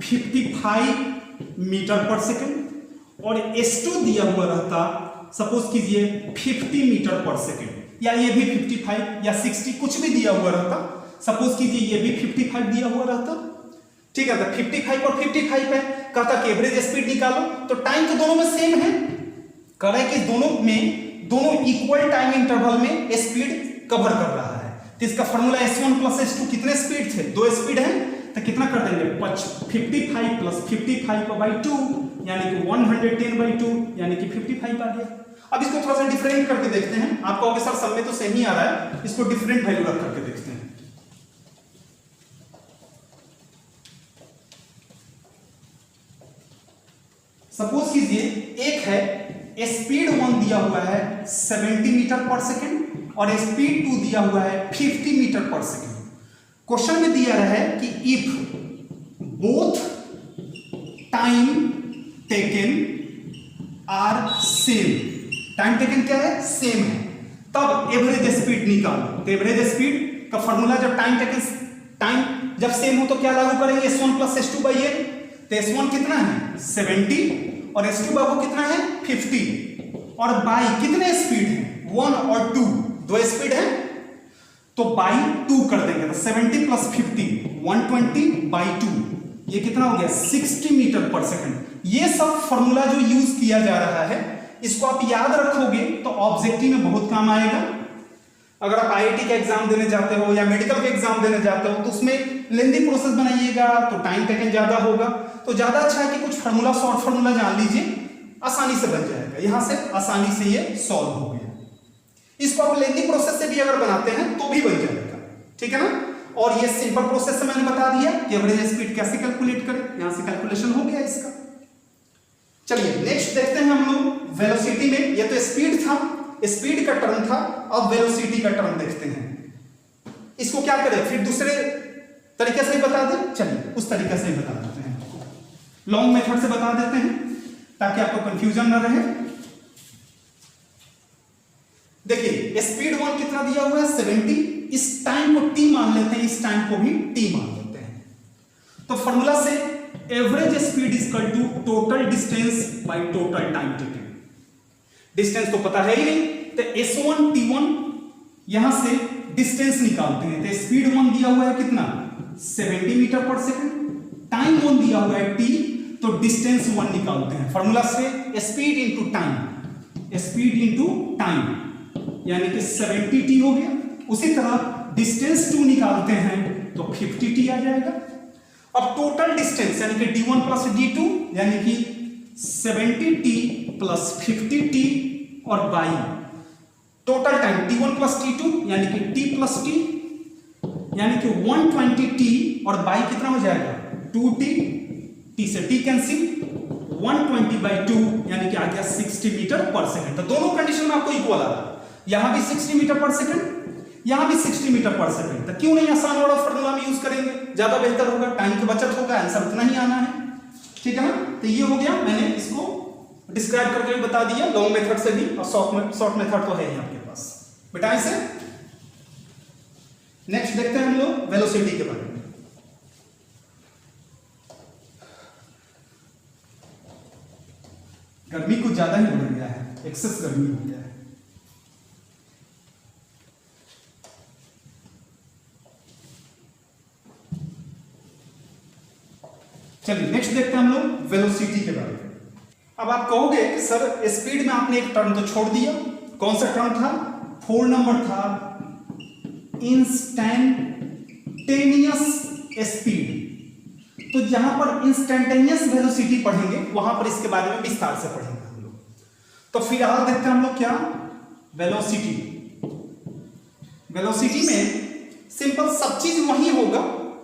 55 मीटर पर सेकंड, और s2 दिया हुआ रहता सपोज कीजिए 50 मीटर पर सेकंड, या ये भी 55 या 60 कुछ भी दिया हुआ रहता, सपोज कीजिए ये भी 55 दिया हुआ रहता, ठीक है, तो 55 और 55 है, कहता कि एवरेज स्पीड निकालो, तो टाइम तो दोनों में सेम है, कह रहा है कि दोनों इक्वल टाइम इंटरवल में स्पीड कवर कर रहा है, तो इसका फॉर्मूला s1 प्लस s2 कितने स्पीड थे, 2 स्पीड है, तो कितना कर देंगे 55 प्लस 55/2 यानी कि 110/2 यानी कि 55 आ गया। अब इसको थोड़ा सा डिफरेंट करके देखते हैं, आप कहोगे सर सब में तो सेम ही आ रहा है, इसको डिफरेंट वैल्यू रख करके देखते हैं। सपोज कीजिए एक है स्पीड 1 दिया हुआ है 70 मीटर पर सेकंड, और स्पीड 2 दिया हुआ है 50 मीटर पर सेकंड। क्वेश्चन में दिया रहा है कि if both time taken are same, time taken क्या है, सेम है, तब एवरेज स्पीड निकालो। तो एवरेज स्पीड का फॉर्मूला जब टाइम जब सेम हो तो क्या लागू करेंगे, s1 plus s2 by n, तो s1 कितना है 70 और s2 बाबू कितना है 50, और बाई कितने स्पीड है 1 और 2, 2 स्पीड है, तो बाई 2 कर देंगे, तो 70 प्लस 50 120/2, ये कितना हो गया 60 मीटर पर सेकंड। ये सब फॉर्मूला जो यूज किया जा रहा है, इसको आप याद रखोगे तो ऑब्जेक्टिव में बहुत काम आएगा। अगर आप आईआईटी का एग्जाम देने जाते हो या मेडिकल का एग्जाम देने जाते हो, तो उसमें लेंथी प्रोसेस बनाइएगा तो टाइम टेकन ज्यादा होगा, तो ज्यादा अच्छा है कि कुछ फार्मूला, शॉर्ट फार्मूला जान लीजिए, आसानी से बन जाएगा। यहां से आसानी से ये सॉल्व हो गया। इसको आप लेंथी प्रोसेस से भी अगर बनाते हैं तो भी बन जाएगा, ठीक है ना। और ये सिंपल प्रोसेस से मैंने बता दिया कि एवरेज स्पीड कैसे कैलकुलेट करें, यहां से कैलकुलेशन हो गया इसका। चलिए नेक्स्ट देखते हैं हम लोग वेलोसिटी में। ये तो स्पीड था, स्पीड का टर्म था, अब वेलोसिटी का टर्म देखते हैं। इसको क्या करें, फिर दूसरे तरीके से ही बता दें, चलिए उस तरीके से ही बता देते हैं, लॉन्ग मेथड से बता देते हैं ताकि आपको कंफ्यूजन ना रहे। देखिए स्पीड 1 कितना दिया हुआ है 70, इस टाइम को t मान लेते हैं, इस टाइम को भी t मान लेते हैं, तो फॉर्मूला से average speed is equal to total distance by total time taken. Distance तो पता है ही नहीं, तो s1 t1 यहां से डिस्टेंस निकालते हैं, तो स्पीड 1 दिया हुआ है कितना 70 मीटर पर सेकंड, टाइम 1 दिया हुआ है t, तो डिस्टेंस 1 निकालते हैं फॉर्मूला से speed into time, speed into time यानी कि 70t हो गया। उसी तरह डिस्टेंस 2 निकालते हैं तो 50t आ जाएगा। अब टोटल डिस्टेंस यानी कि d1 प्लस d2 यानी कि 70t प्लस 50t और by total time t1 plus t2 यानी कि t प्लस t यानी कि 120t और बाई कितना हो जाएगा 2t, t से t कैंसिल, 120/2 यानी कि आ गया 60 मीटर पर सेकंड। तो दोनों कंडीशन में आपको इक्वल आ रहा है, यहां भी 60 मीटर पर सेकंड, यहां भी 60 मीटर पर सेकंड। तो क्यों नहीं आसान वाला फार्मूला में यूज करेंगे, ज्यादा बेहतर होगा, टाइम की बचत होगा, आंसर उतना ही आना है, ठीक है ना। तो ये हो गया, मैंने इसको डिस्क्राइब करके भी बता दिया, लॉन्ग मेथड से भी और शॉर्ट मेथड तो है ही आपके पास बेटा। इसे नेक्स्ट देखते हैं हम लोग वेलोसिटी के बारे में। गर्मी कुछ ज्यादा ही बढ़ गया है, एक्सेस गर्मी हो गया है। चलिए नेक्स्ट देखते हैं हम लोग वेलोसिटी के बारे में। अब आप कहोगे कि सर स्पीड में आपने एक टर्म तो छोड़ दिया, कौन सा टर्म था, 4 नंबर था इंस्टैंटेनियस स्पीड। तो जहां पर इंस्टेंटेनियस वेलोसिटी पढ़ेंगे वहां पर इसके बारे में विस्तार से पढ़ेंगे हम लोग। तो फिलहाल देखते हैं हम लोग क्या वेलोसिटी। वेलोसिटी में सिंपल सब चीज वही होगा,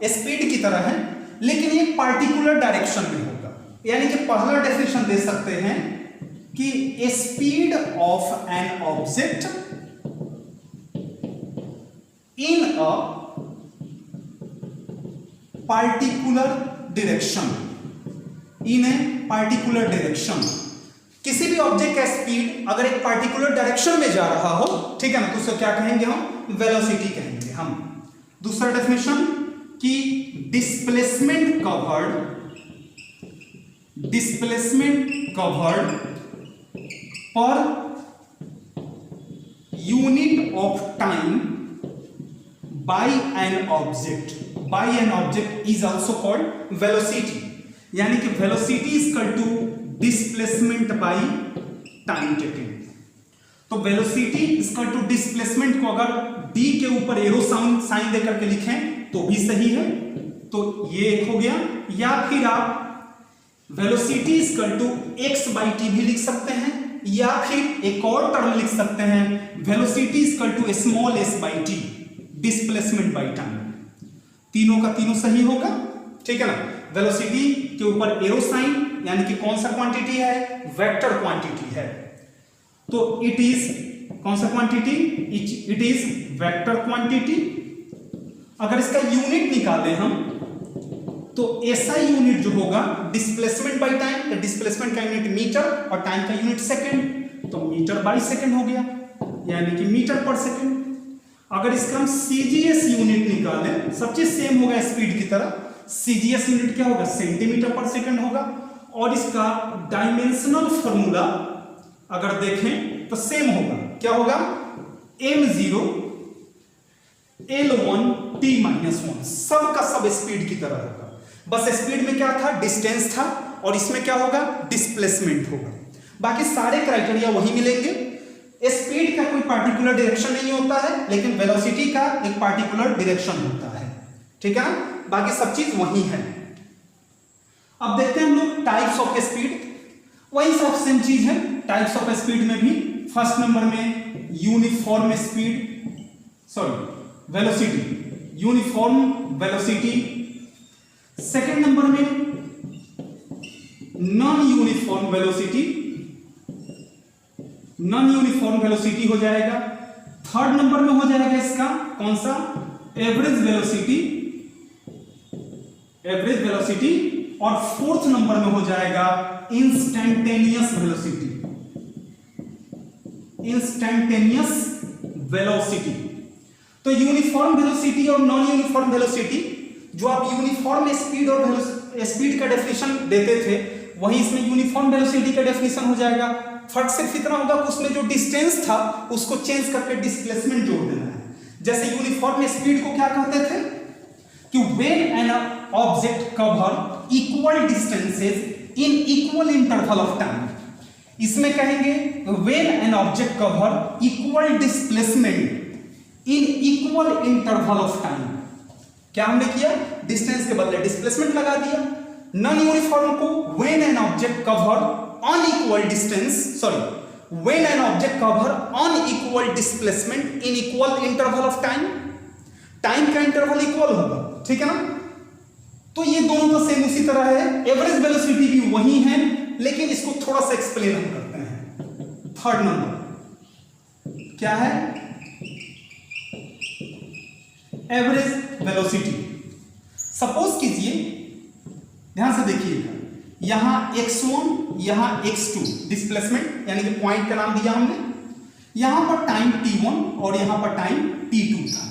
स्पीड की तरह है, लेकिन ये पार्टिकुलर डायरेक्शन में होगा। यानी कि पहला डेफिनेशन दे सकते हैं कि speed of an object in a particular direction, in a particular direction. किसी भी ऑब्जेक्ट का स्पीड अगर एक पार्टिकुलर डायरेक्शन में जा रहा हो, ठीक है ना, तो उसको क्या कहेंगे हम? वेलोसिटी कहेंगे हम। दूसरा डेफिनेशन कि displacement covered per unit of time by an object is also called velocity. यानी कि velocity is equal to displacement by time taken. तो velocity is equal to displacement को अगर डी के ऊपर एरो साइन देकर के लिखें तो भी सही है, तो ये एक हो गया। या फिर आप velocity is equal to x by t भी लिख सकते हैं, या फिर एक और टर्म लिख सकते हैं velocity is equal to small s by t, displacement by time. तीनों का तीनों सही होगा, ठीक है ना। वेलोसिटी के ऊपर एरो साइन यानी कि कौन सा क्वांटिटी है? वेक्टर क्वांटिटी है। तो इट इज कौन सा quantity? It is vector quantity. अगर इसका यूनिट निकालें हम तो ऐसा यूनिट जो होगा डिस्प्लेसमेंट बाय टाइम, डिस्प्लेसमेंट का यूनिट मीटर और टाइम का यूनिट सेकंड, तो मीटर बाय सेकंड हो गया, यानी कि मीटर पर सेकंड। अगर इसका हम सीजीएस यूनिट निकालें, सब चीज सेम होगा स्पीड की तरह, सीजीएस यूनिट क्या होगा? सेंटीमीटर पर सेकंड होगा। और इसका डायमेंशनल फॉर्मूला अगर देखें तो सेम होगा, क्या होगा? m0 L1 t-1, सब का सब स्पीड की तरह होगा। बस स्पीड में क्या था? डिस्टेंस था, और इसमें क्या होगा? डिस्प्लेसमेंट होगा। बाकी सारे क्राइटेरिया वही मिलेंगे। स्पीड का कोई पार्टिकुलर डायरेक्शन नहीं होता है, लेकिन वेलोसिटी का एक पार्टिकुलर डायरेक्शन होता है, ठीक है ना। बाकी सब चीज वही है। अब देखते हैं हम लोग टाइप्स ऑफ स्पीड। वही सब सेम चीज है टाइप्स ऑफ स्पीड में भी। फर्स्ट नंबर में uniform speed, sorry velocity, uniform velocity. Second number में non uniform velocity, non uniform velocity हो जाएगा। थर्ड नंबर में हो जाएगा इसका कौन सा? Average velocity, average velocity. और फोर्थ नंबर में हो जाएगा इंस्टेंटेनियस वेलोसिटी, इंस्टेंटेनियस वेलोसिटी। तो यूनिफॉर्म वेलोसिटी और नॉन यूनिफॉर्म वेलोसिटी, जो आप यूनिफॉर्म स्पीड और स्पीड का डेफिनेशन देते थे, वही इसमें यूनिफॉर्म वेलोसिटी का डेफिनेशन हो जाएगा। फर्क सिर्फ इतना होगा कि उसमें जो डिस्टेंस था उसको चेंज करके डिस्प्लेसमेंट जोड़ देना है। जैसे यूनिफॉर्म स्पीड को क्या कहते थे कि when an object cover equal distances in equal interval of time, इसमें कहेंगे when an object cover equal displacement in equal interval of time. क्या हमने किया? डिस्टेंस के बदले डिस्प्लेसमेंट लगा दिया। नॉन यूनिफॉर्म को when an object cover unequal distance, sorry when an object cover unequal displacement in equal interval of time, time का interval equal होगा, ठीक है ना। तो ये दोनों तो सेम उसी तरह है। एवरेज वेलोसिटी भी वही है, लेकिन इसको थोड़ा सा एक्सप्लेन हम करते हैं। थर्ड नंबर क्या है? Average velocity. सपोज कीजिए, ध्यान से देखिएगा, यहां x1 यहां x2 डिस्प्लेसमेंट यानी कि पॉइंट का नाम दिया हमने, यहां पर टाइम t1 और यहां पर टाइम t2 था।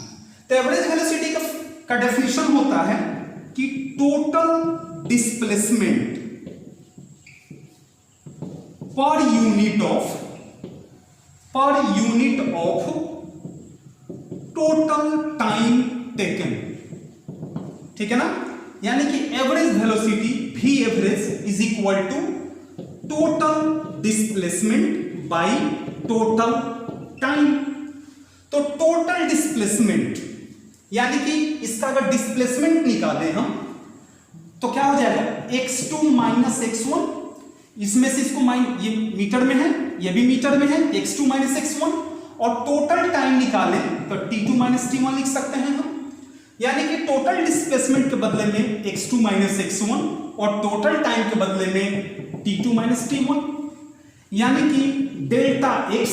तो एवरेज वेलोसिटी का डेफिनेशन होता है कि total displacement per unit of total time taken, ठीक है ना। यानी कि average velocity v average is equal to total displacement by total time. तो टोटल डिस्प्लेसमेंट यानी कि इसका अगर डिस्प्लेसमेंट निकालें हम, तो क्या हो जाएगा x2 माइनस x1, इसमें से इसको ये मीटर में है, ये भी मीटर में है, x2 माइनस x1, और टोटल टाइम निकालें तो t2 माइनस t1 लिख सकते हैं हम। यानी कि टोटल डिस्प्लेसमेंट के बदले में x2 माइनस x1 और टोटल टाइम के बदले में t2 माइनस t1, यानी कि delta x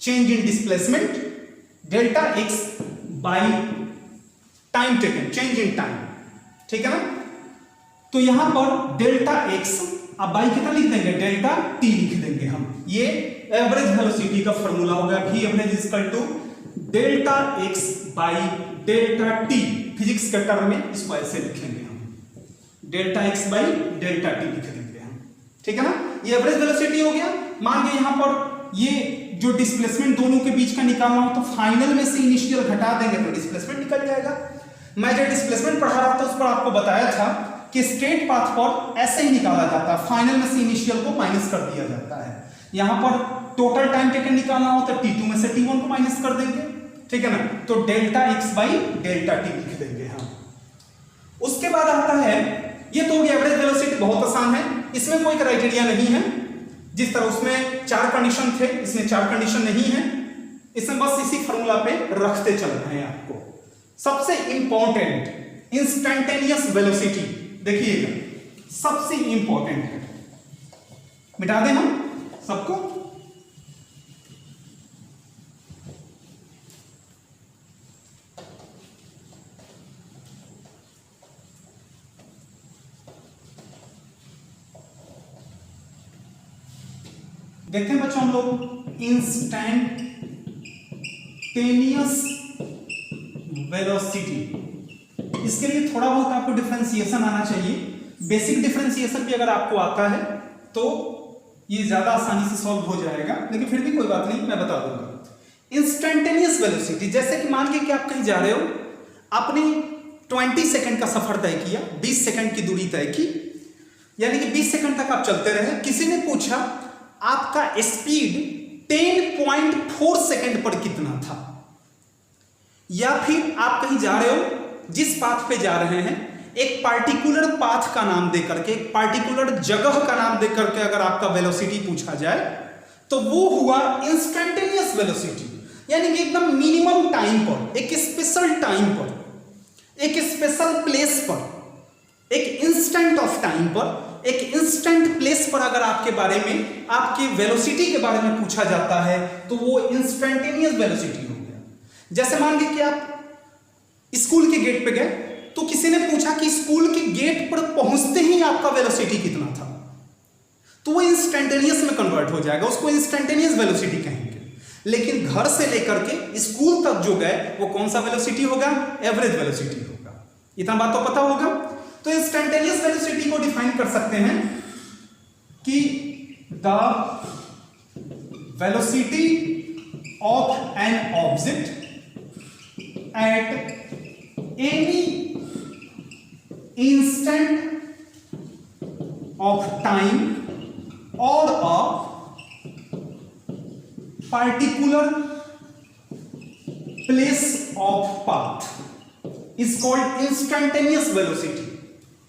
change in displacement, delta x by time taken, change in time, ठीक है ना। तो यहां पर डेल्टा x अब बाई कितना लिख देंगे, डेल्टा t लिख देंगे हम। ये एवरेज वेलोसिटी का फॉर्मूला हो गया, v average is equal to delta x by delta t। Physics के टर्म में इसको ऐसे लिखेंगे हम, delta x by delta t लिख देंगे हम, ठीक है ना। ये एवरेज वेलोसिटी हो गया। मान के यहां पर ये जो डिस्प्लेसमेंट दोनों के बीच का निकालना हो तो फाइनल में से इनिशियल घटा देंगे तो डिस्प्लेसमेंट निकल जाएगा। मैं जो डिस्प्लेसमेंट पढ़ा रहा था उस पर आपको बताया था कि स्ट्रेट पाथ पर ऐसे ही निकाला जाता है, फाइनल में से इनिशियल को माइनस कर दिया जाता है। यहां पर टोटल टाइम टेकन निकालना हो तो t2 में से t1 को माइनस कर देंगे, ठीक है ना। तो delta x by delta t लिख देंगे हम। उसके बाद आता है, ये तो एवरेज वेलोसिटी, बहुत आसान है, इसमें कोई क्राइटेरिया नहीं है। जिस तरह उसमें 4 कंडीशन थे, इसमें 4 कंडीशन नहीं है, इसमें बस इसी फॉर्मूला पे रखते चलना है आपको। सबसे इंपॉर्टेंट इंस्टेंटेनियस वेलोसिटी देखिएगा, सबसे इंपॉर्टेंट है, मिटा दें हम सबको। देखते हैं बच्चों हम लोग इंस्टेंटेनियस वेलोसिटी, इसके लिए थोड़ा बहुत आपको डिफरेंशिएशन आना चाहिए। बेसिक डिफरेंशिएशन भी अगर आपको आता है तो ये ज्यादा आसानी से सॉल्व हो जाएगा, लेकिन फिर भी कोई बात नहीं, मैं बता दूंगा। इंस्टेंटेनियस वेलोसिटी, जैसे कि मान के कि आप कहीं जा रहे हो, आपने 20 सेकंड का सफर तय किया, 20 सेकंड की दूरी तय की, यानी कि 20 सेकंड तक आप चलते रहे। किसी ने पूछा आपका स्पीड 10.4 सेकंड पर कितना था, या फिर आप कहीं जा रहे हो, जिस पाथ पे जा रहे हैं एक पार्टिकुलर पाथ का नाम दे करके, एक पार्टिकुलर जगह का नाम दे करके अगर आपका वेलोसिटी पूछा जाए तो वो हुआ इंस्टेंटेनियस वेलोसिटी। यानी कि एकदम मिनिमम टाइम पर, एक स्पेशल टाइम पर, एक स्पेशल प्लेस पर, एक इंस्टेंट ऑफ टाइम पर, एक इंस्टेंट प्लेस पर अगर आपके बारे में, आपके वेलोसिटी के बारे में पूछा जाता है तो वो इंस्टेंटेनियस वेलोसिटी हो गया। जैसे मान लीजिए कि आप स्कूल के गेट पे गए तो किसी ने पूछा कि स्कूल के गेट पर पहुंचते ही आपका वेलोसिटी कितना था, तो वो इंस्टेंटेनियस में कन्वर्ट हो जाएगा, उसको इंस्टेंटेनियस वेलोसिटी कहेंगे। लेकिन घर से लेकर के स्कूल तक जो गए वो कौन सा वेलोसिटी होगा, एवरेज वेलोसिटी होगा। इतना बात तो पता होगा। तो इंस्टेंटेनियस वेलोसिटी को डिफाइन कर सकते हैं कि the velocity of an object at any instant of time or a particular place of path is called instantaneous velocity,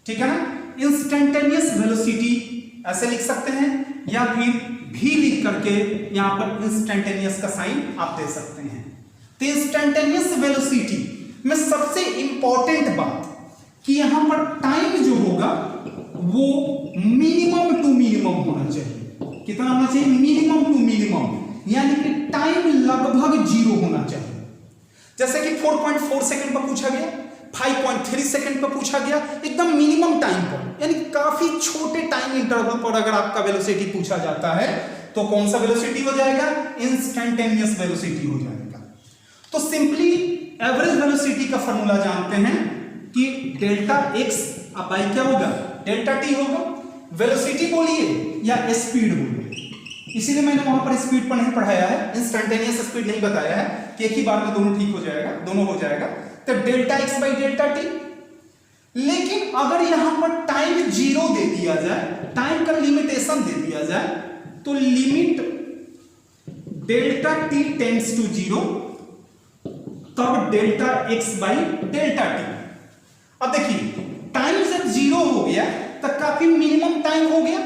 ठीक है ना। instantaneous velocity ऐसे लिख सकते हैं, या फिर भी लिख करके यहां पर instantaneous का साइन आप दे सकते हैं। तो instantaneous velocity में सबसे इंपॉर्टेंट बात कि यहां पर टाइम जो होगा वो मिनिमम टू मिनिमम होना चाहिए। कितना होना चाहिए, मिनिमम टू मिनिमम, यानी कि टाइम लगभग 0 होना चाहिए। जैसे कि 4.4 सेकंड पर पूछा गया, 5.3 सेकंड पर पूछा गया, एकदम मिनिमम टाइम पर, यानी काफी छोटे टाइम इंटरवल पर अगर आपका वेलोसिटी पूछा जाता है तो कौन सा वेलोसिटी हो जाएगा, इंस्टेंटेनियस वेलोसिटी हो जाएगा। तो सिंपली एवरेज वेलोसिटी का फॉर्मूला जानते हैं कि डेल्टा x अब बाई क्या होगा, डेल्टा t होगा। वेलोसिटी बोलिए या स्पीड बोलिए, इसीलिए मैंने वहां पर स्पीड पर नहीं पढ़ाया है, इंस्टेंटेनियस स्पीड नहीं बताया है कि एक ही बार में दोनों ठीक हो जाएगा, दोनों हो जाएगा। तो delta x by delta t। लेकिन अगर यहां पर टाइम 0 दे दिया जाए, टाइम का लिमिटेशन दे दिया जाए, तो limit delta t tends to 0, तब delta x by delta t। अब देखिए टाइम जब 0 गया तो काफी मिनिमम टाइम हो गया,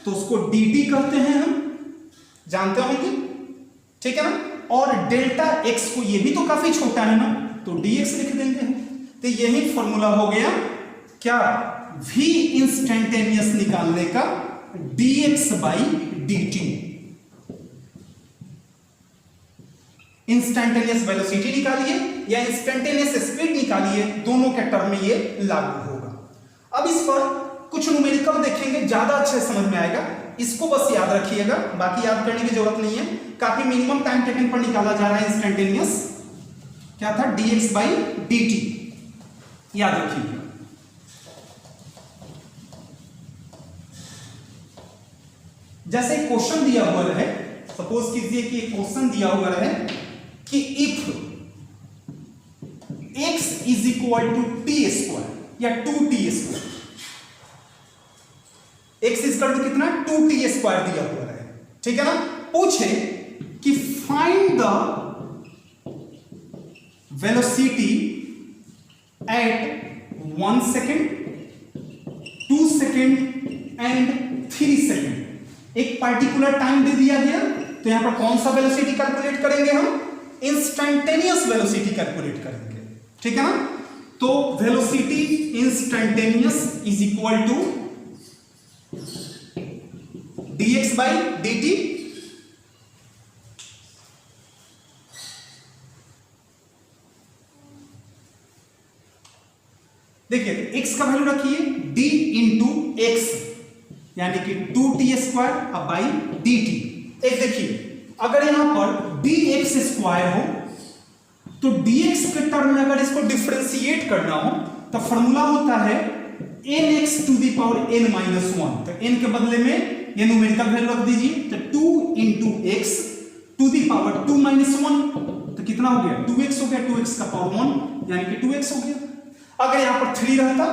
तो उसको dt कहते हैं, हम जानते होंगे, ठीक है ना। और डेल्टा x को, ये भी तो काफी छोटा है ना, तो dx लिख देंगे हम। तो यही फॉर्मूला हो गया क्या, v इंस्टेंटेनियस निकालने का, dx by dt। Instantaneous velocity निकालिए या इंस्टेंटेनियस स्पीड निकालिए, दोनों के टर्म में ये लागू होगा। अब इस पर कुछ न्यूमेरिकल देखेंगे, ज्यादा अच्छे समझ में आएगा, इसको बस याद रखिएगा, बाकी याद करने की जरूरत नहीं है। काफी मिनिमम टाइम टेकन पर निकाला जा रहा है इंस्टेंटेनियस, क्या था, dx बाई dt, याद रखिएगा। जैसे क्वेश्चन दिया हुआ है, सपोज कीजिए कि क्वेश्चन दिया हुआ है कि if x is equal to t square या 2t square, x is equal to कितना, 2t स्क्वायर दिया हुआ है, ठीक है ना। पूछे कि find the velocity at 1 second, 2 second and 3 second. एक पार्टिकुलर टाइम दे दिया गया, तो यहां पर कौन सा वेलोसिटी कैलकुलेट करेंगे हम, इंस्टेंटेनियस वेलोसिटी कैलकुलेट करेंगे, ठीक है ना। तो velocity instantaneous is equal to dx by dt। देखिए x का वैल्यू रखिए d इंटू एक्स, यानी कि 2t स्क्वायर अब बाई dt। एक देखिए, अगर यहां पर dx स्क्वायर हो तो dx के टर्म में अगर इसको डिफरेंशिएट करना हो तो फॉर्मूला होता है nx to the power n minus 1। तो n के बदले में ये न्यूमेरिकल वैल्यू रख दीजिए, तो 2 into x to the power 2 minus 1, तो कितना हो गया, 2x हो गया, 2x का पावर 1 यानी कि 2x हो गया। अगर यहां पर 3 रहता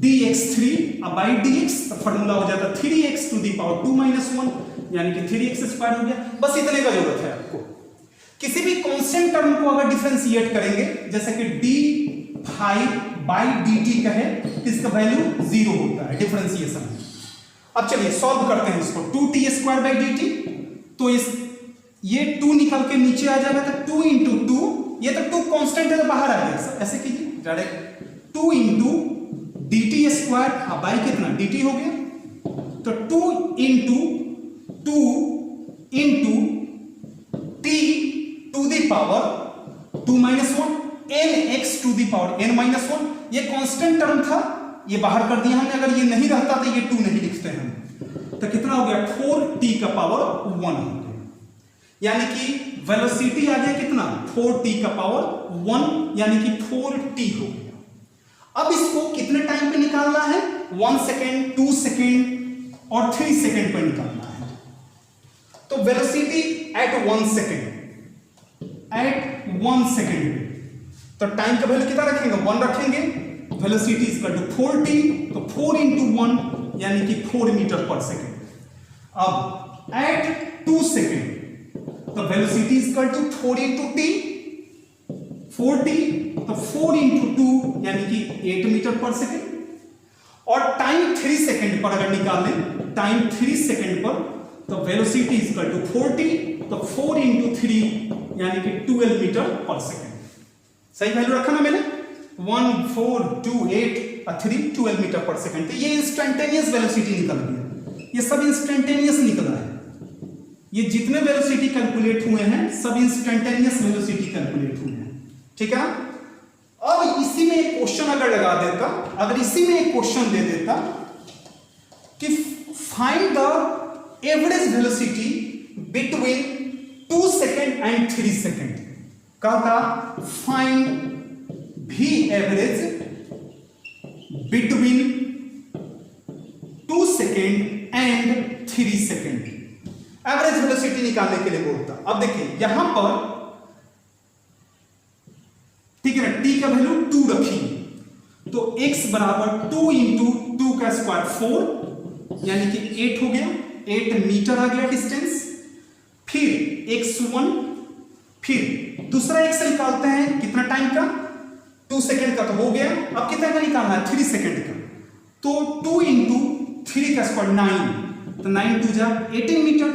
dx3 अब बाई dx, तो फॉर्मूला हो जाता 3x to the power 2 minus 1 यानी कि 3x स्क्वायर हो गया। बस इतने का जरूरत है आपको। किसी भी कांस्टेंट टर्म को अगर डिफरेंशिएट करेंगे, जैसे कि d5 बाई dt कहे, इसका वैल्यू 0 होता है डिफरेंशिएशन में। अब चलिए सॉल्व करते हैं इसको, 2t स्क्वायर बाई dt, तो इस ये 2 निकल के नीचे आ जाएगा, तो 2 इंटू 2, ये तो 2 कांस्टेंट है तो बाहर आ गया, ऐसे कीजिए डायरेक्ट, 2 इंटू dt स्क्वायर अब बाई कितना dt हो गया, तो 2 into 2 into t to the power 2 minus 1 nx to the power n minus 1। ये कांस्टेंट टर्म था, ये बाहर कर दिया हमने, अगर ये नहीं रहता तो ये 2 नहीं लिखते हैं, तो कितना हो गया, 4t का पावर 1 हो गया, यानी कि वेलोसिटी आ गया कितना, 4t का पावर 1 यानी कि 4t हो गया। अब इसको कितने टाइम पे निकालना है, 1 सेकेंड, 2 सेकेंड और 3 सेकेंड पर निकालना है। तो velocity at 1 second, at 1 second पे, तो टाइम का वैल्यू कितना रखेंगे, 1 रखेंगे, velocity is equal to 4t, तो 4 इंटू 1 यानी कि 4 मीटर पर सेकेंड। अब एट 2 सेकेंड, तो velocity is equal to 4 into t, 4t, तो 4 इंटू 2 यानी कि 8 मीटर पर सेकेंड। और टाइम 3 सेकेंड पर अगर निकालें, टाइम 3 सेकेंड पर, तो velocity is equal to 4t, तो 4 इंटू 3 यानी कि 12 मीटर पर सेकेंड। सही वैल्यू रखा ना मैंने, 1 4 2 8 और 3 12 मीटर पर सेकेंड। तो ये इंस्टेंटेनियस वेलोसिटी निकल गया, ये सब इंस्टेंटेनियस निकला है, ये जितने वेलोसिटी कैलकुलेट हुए हैं सब इंस्टेंटेनियस वेलोसिटी कैलकुलेट हुए हैं, ठीक है ना। अब इसी में एक क्वेश्चन अगर लगा देता, अगर इसी में एक क्वेश्चन दे देता कि find the average velocity between 2 second and 3 second, कहता find v average between 2 second and 3 second, average velocity निकालने के लिए बोलता। अब देखिए यहां पर, ठीक है ना, t का वैल्यू 2 रखिए, तो x बराबर 2 इंटू 2 का स्क्वायर 4 यानी कि 8 हो गया, 8 मीटर आ गया डिस्टेंस। फिर x1, फिर दूसरा x निकालते हैं, कितना टाइम का, 2 सेकेंड का तो हो गया। अब कितना का निकालना है, 3 सेकेंड का, तो 2 इंटू 3 का स्क्वायर 9, तो 9 टू जा 18 मीटर।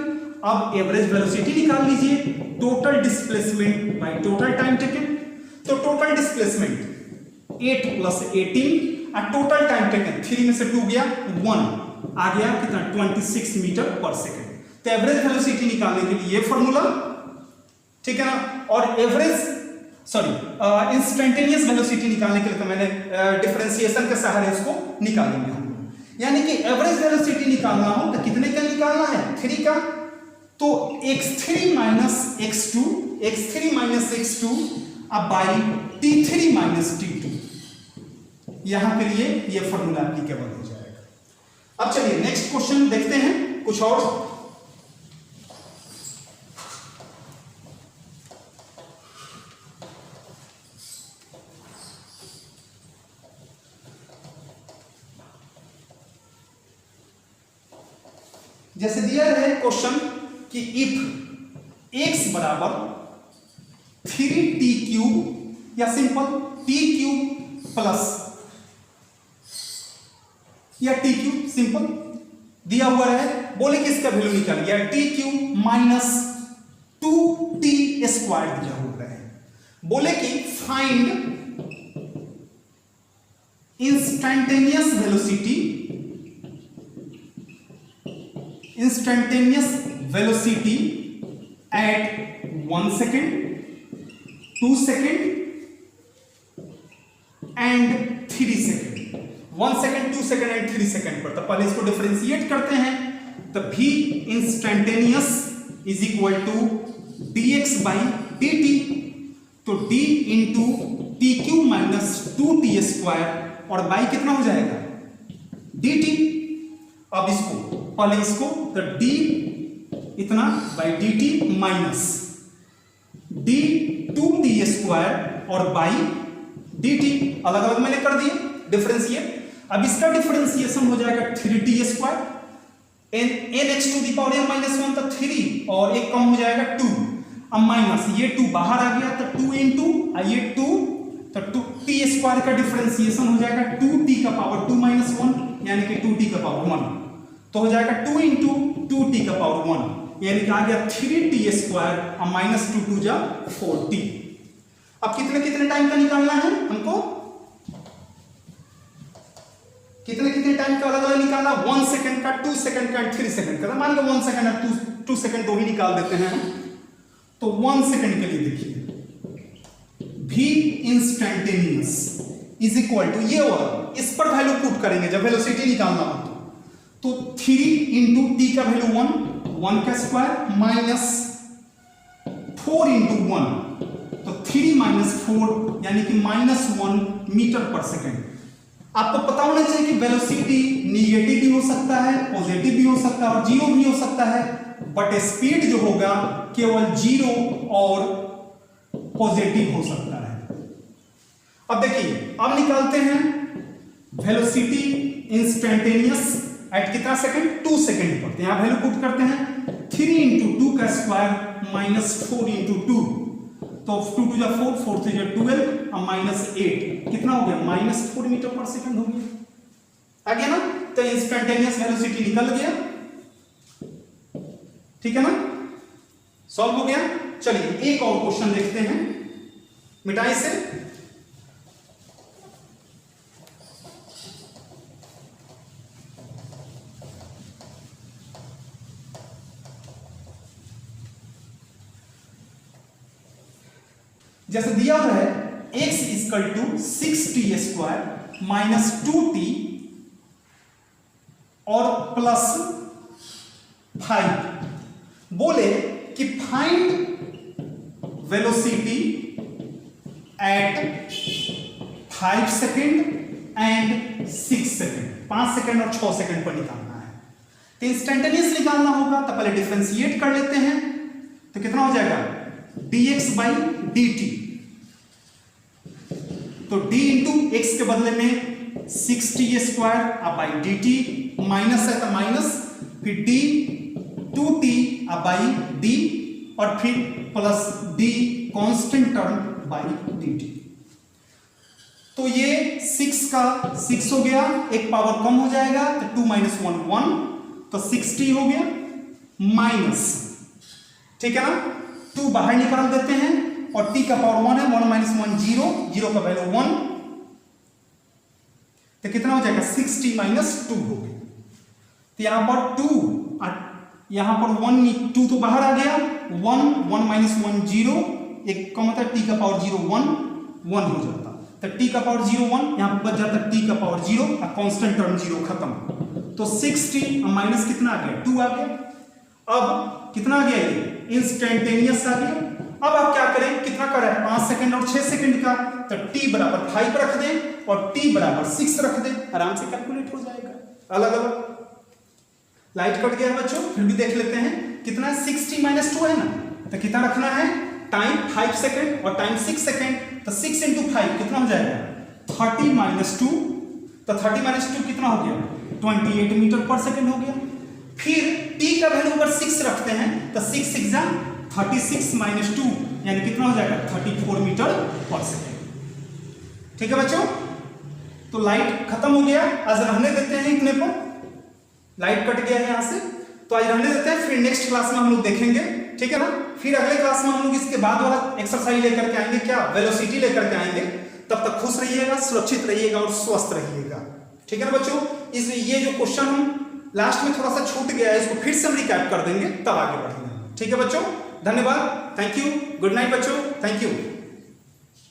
अब एवरेज वेलोसिटी निकाल लीजिए, total displacement by total time taken. तो टोटल डिस्प्लेसमेंट 8 प्लस 18 और टोटल टाइम टेकन 3 में से 2 गया 1, आ गया कितना 26 मीटर पर सेकेंड। तो एवरेज वेलोसिटी निकालने के लिए ये फॉर्मूला, ठीक है ना। और एवरेज इंस्टेंटेनियस वेलोसिटी निकालने के लिए तो मैंने डिफरेंशिएशन के सहारे इसको निकालेंगे हम। यानी कि एवरेज वेलोसिटी निकालना हो तो कितने का निकालना है, 3 का। तो x3 माइनस x2 अब बाई t3 माइनस t2, यहां के लिए ये फॉर्मूला एप्लीकेबल हो जाएगा। अब चलिए नेक्स्ट क्वेश्चन देखते हैं कुछ और। जैसे दिया है क्वेश्चन कि इफ x बराबर 3t क्यूब या सिंपल t क्यूब प्लस या t क्यूब सिंपल दिया हुआ है, बोले कि इसका वैल्यू निकाल गया t cube minus 2t square दिया हुआ है। बोले कि find instantaneous velocity at 1 second, 2 second and 3 second. 1 second, 2 second and 3 second पर। तो पहले इसको डिफरेंशिएट करते हैं। तो v instantaneous is equal to dx by dt। तो d into t cube minus 2t square और बाई कितना हो जाएगा dt। अब इसको पहले इसको तो d इतना by dt minus d 2t square और बाई dt, अलग अलग मैंने कर दिए डिफरेंशिएट। अब इसका डिफरेंशिएशन हो जाएगा 3t square nx to the power n minus 1, तो 3 और एक कम हो जाएगा 2। अब माइनस ये 2 बाहर आ गया तो 2 इंटू ये 2, तो 2t स्क्वायर का डिफरेंशिएशन हो जाएगा 2t का पावर 2 माइनस 1 यानी कि 2t का पावर 1, तो हो जाएगा 2 इंटू 2t का पावर 1 यानी कि आ गया 3t स्क्वायर और माइनस 2 2 जा 4t। अब कितने कितने टाइम का निकालना है हमको, कितने कितने टाइम का अलग अलग निकालना, 1 सेकंड का, 2 सेकंड का, 3 सेकंड का। मान लो 1 सेकंड और 2 सेकंड तो ही निकाल देते हैं हम। तो 1 सेकंड के लिए देखिए v instantaneous is equal to ये वाला, इस पर वैल्यू पुट करेंगे जब वेलोसिटी निकालना हो तो 3 इंटू टी का वैल्यू 1 का स्क्वायर माइनस 4 इंटू 1, तो 3 माइनस 4 यानी कि माइनस 1 मीटर पर सेकेंड। आपको पता होना चाहिए कि वेलोसिटी निगेटिव भी हो सकता है, पॉजिटिव भी हो सकता है और जीरो भी हो सकता है, बट स्पीड जो होगा केवल जीरो और पॉजिटिव हो सकता है। अब देखिए अब निकालते हैं वेलोसिटी इंस्टेंटेनियस एट कितना सेकंड, 2 सेकंड पर। यहां वैल्यू पुट करते हैं 3 इंटू 2 का स्क्वायर माइनस 4 इंटू 2, तो 2 2 जा 4, 4 3 जा 12 और माइनस 8 कितना हो गया माइनस 4 मीटर पर सेकंड हो गया। आ गया ना, तो इंस्टेंटेनियस वेलोसिटी निकल गया, ठीक है ना, सॉल्व हो गया। चलिए एक और क्वेश्चन देखते हैं मिटाई से। जैसे दिया हुआ है x equal to 6t square minus 2t और प्लस 5, बोले कि फाइंड velocity at 5 second and 6 second, 5 second और 6 सेकेंड पर निकालना है। तो इंस्टेंटेनियस निकालना होगा तो पहले डिफरेंशिएट कर लेते हैं, तो कितना हो जाएगा dx बाई dt। तो d इंटू एक्स के बदले में 6t स्क्वायर अब बाई dt, माइनस है तो माइनस, फिर d 2t अब बाई d और फिर plus d constant term by dt। तो ये 6 का 6 हो गया, एक पावर कम हो जाएगा तो 2 - 1 1, तो 60 हो गया माइनस, ठीक है ना, 2 बाहर निकाल देते हैं और t का पावर 1 है, 1 - 1 0, 0 का वैल्यू 1, तो कितना हो जाएगा 60 - 2 हो गया। तो यहां पर 2, यहां पर 1 2 तो बाहर आ गया, 1 1 - 1 0, एक कम होता है t का पावर 0 1 1 हो जाता, तो t का पावर 0 1, यहां पर बच जाता t का पावर 0 और कांस्टेंट टर्म 0 खत्म, तो 60 माइनस कितना आ गया 2 आ गया। अब कितना आ गया ये इंस्टेंटेनियस आ गया। अब आप क्या करें, कितना का है 5 सेकंड और 6 सेकंड का, तो t बराबर 5 रख दें और t बराबर 6 रख दें, आराम से कैलकुलेट हो जाएगा अलग अलग। लाइट कट गया बच्चों, फिर भी देख लेते हैं कितना है, 60 - 2 है ना, तो कितना रखना है, टाइम 5 सेकंड और टाइम 6 सेकंड, तो 6 × 5 कितना हो जाएगा 30 - 2, तो 30 - 2 कितना हो गया 28 मीटर पर सेकंड हो गया। फिर t का वैल्यू अगर 6 रखते हैं तो 6 एग्जाम 36 - 2 यानी कितना हो जाएगा 34 मीटर पर सेकंड। ठीक है बच्चों, तो लाइट खत्म हो गया, आज रहने देते हैं इतने पर, लाइट कट गया है यहां से, तो आज रहने देते हैं, फिर नेक्स्ट क्लास में हम लोग देखेंगे, ठीक है ना। फिर अगले क्लास में हम लोग इसके बाद वाला एक्सरसाइज लेकर के आएंगे, क्या वेलोसिटी लेकर के आएंगे। तब तक खुश रहिएगा, सुरक्षित रहिएगा और स्वस्थ रहिएगा, ठीक है ना बच्चों। इस ये जो क्वेश्चन हम लास्ट में थोड़ा सा छूट गया है, इसको फिर से हम रिकैप कर देंगे, तब आगे बढ़ेंगे, ठीक है बच्चों। धन्यवाद, थैंक यू, गुड नाइट बच्चों, थैंक यू।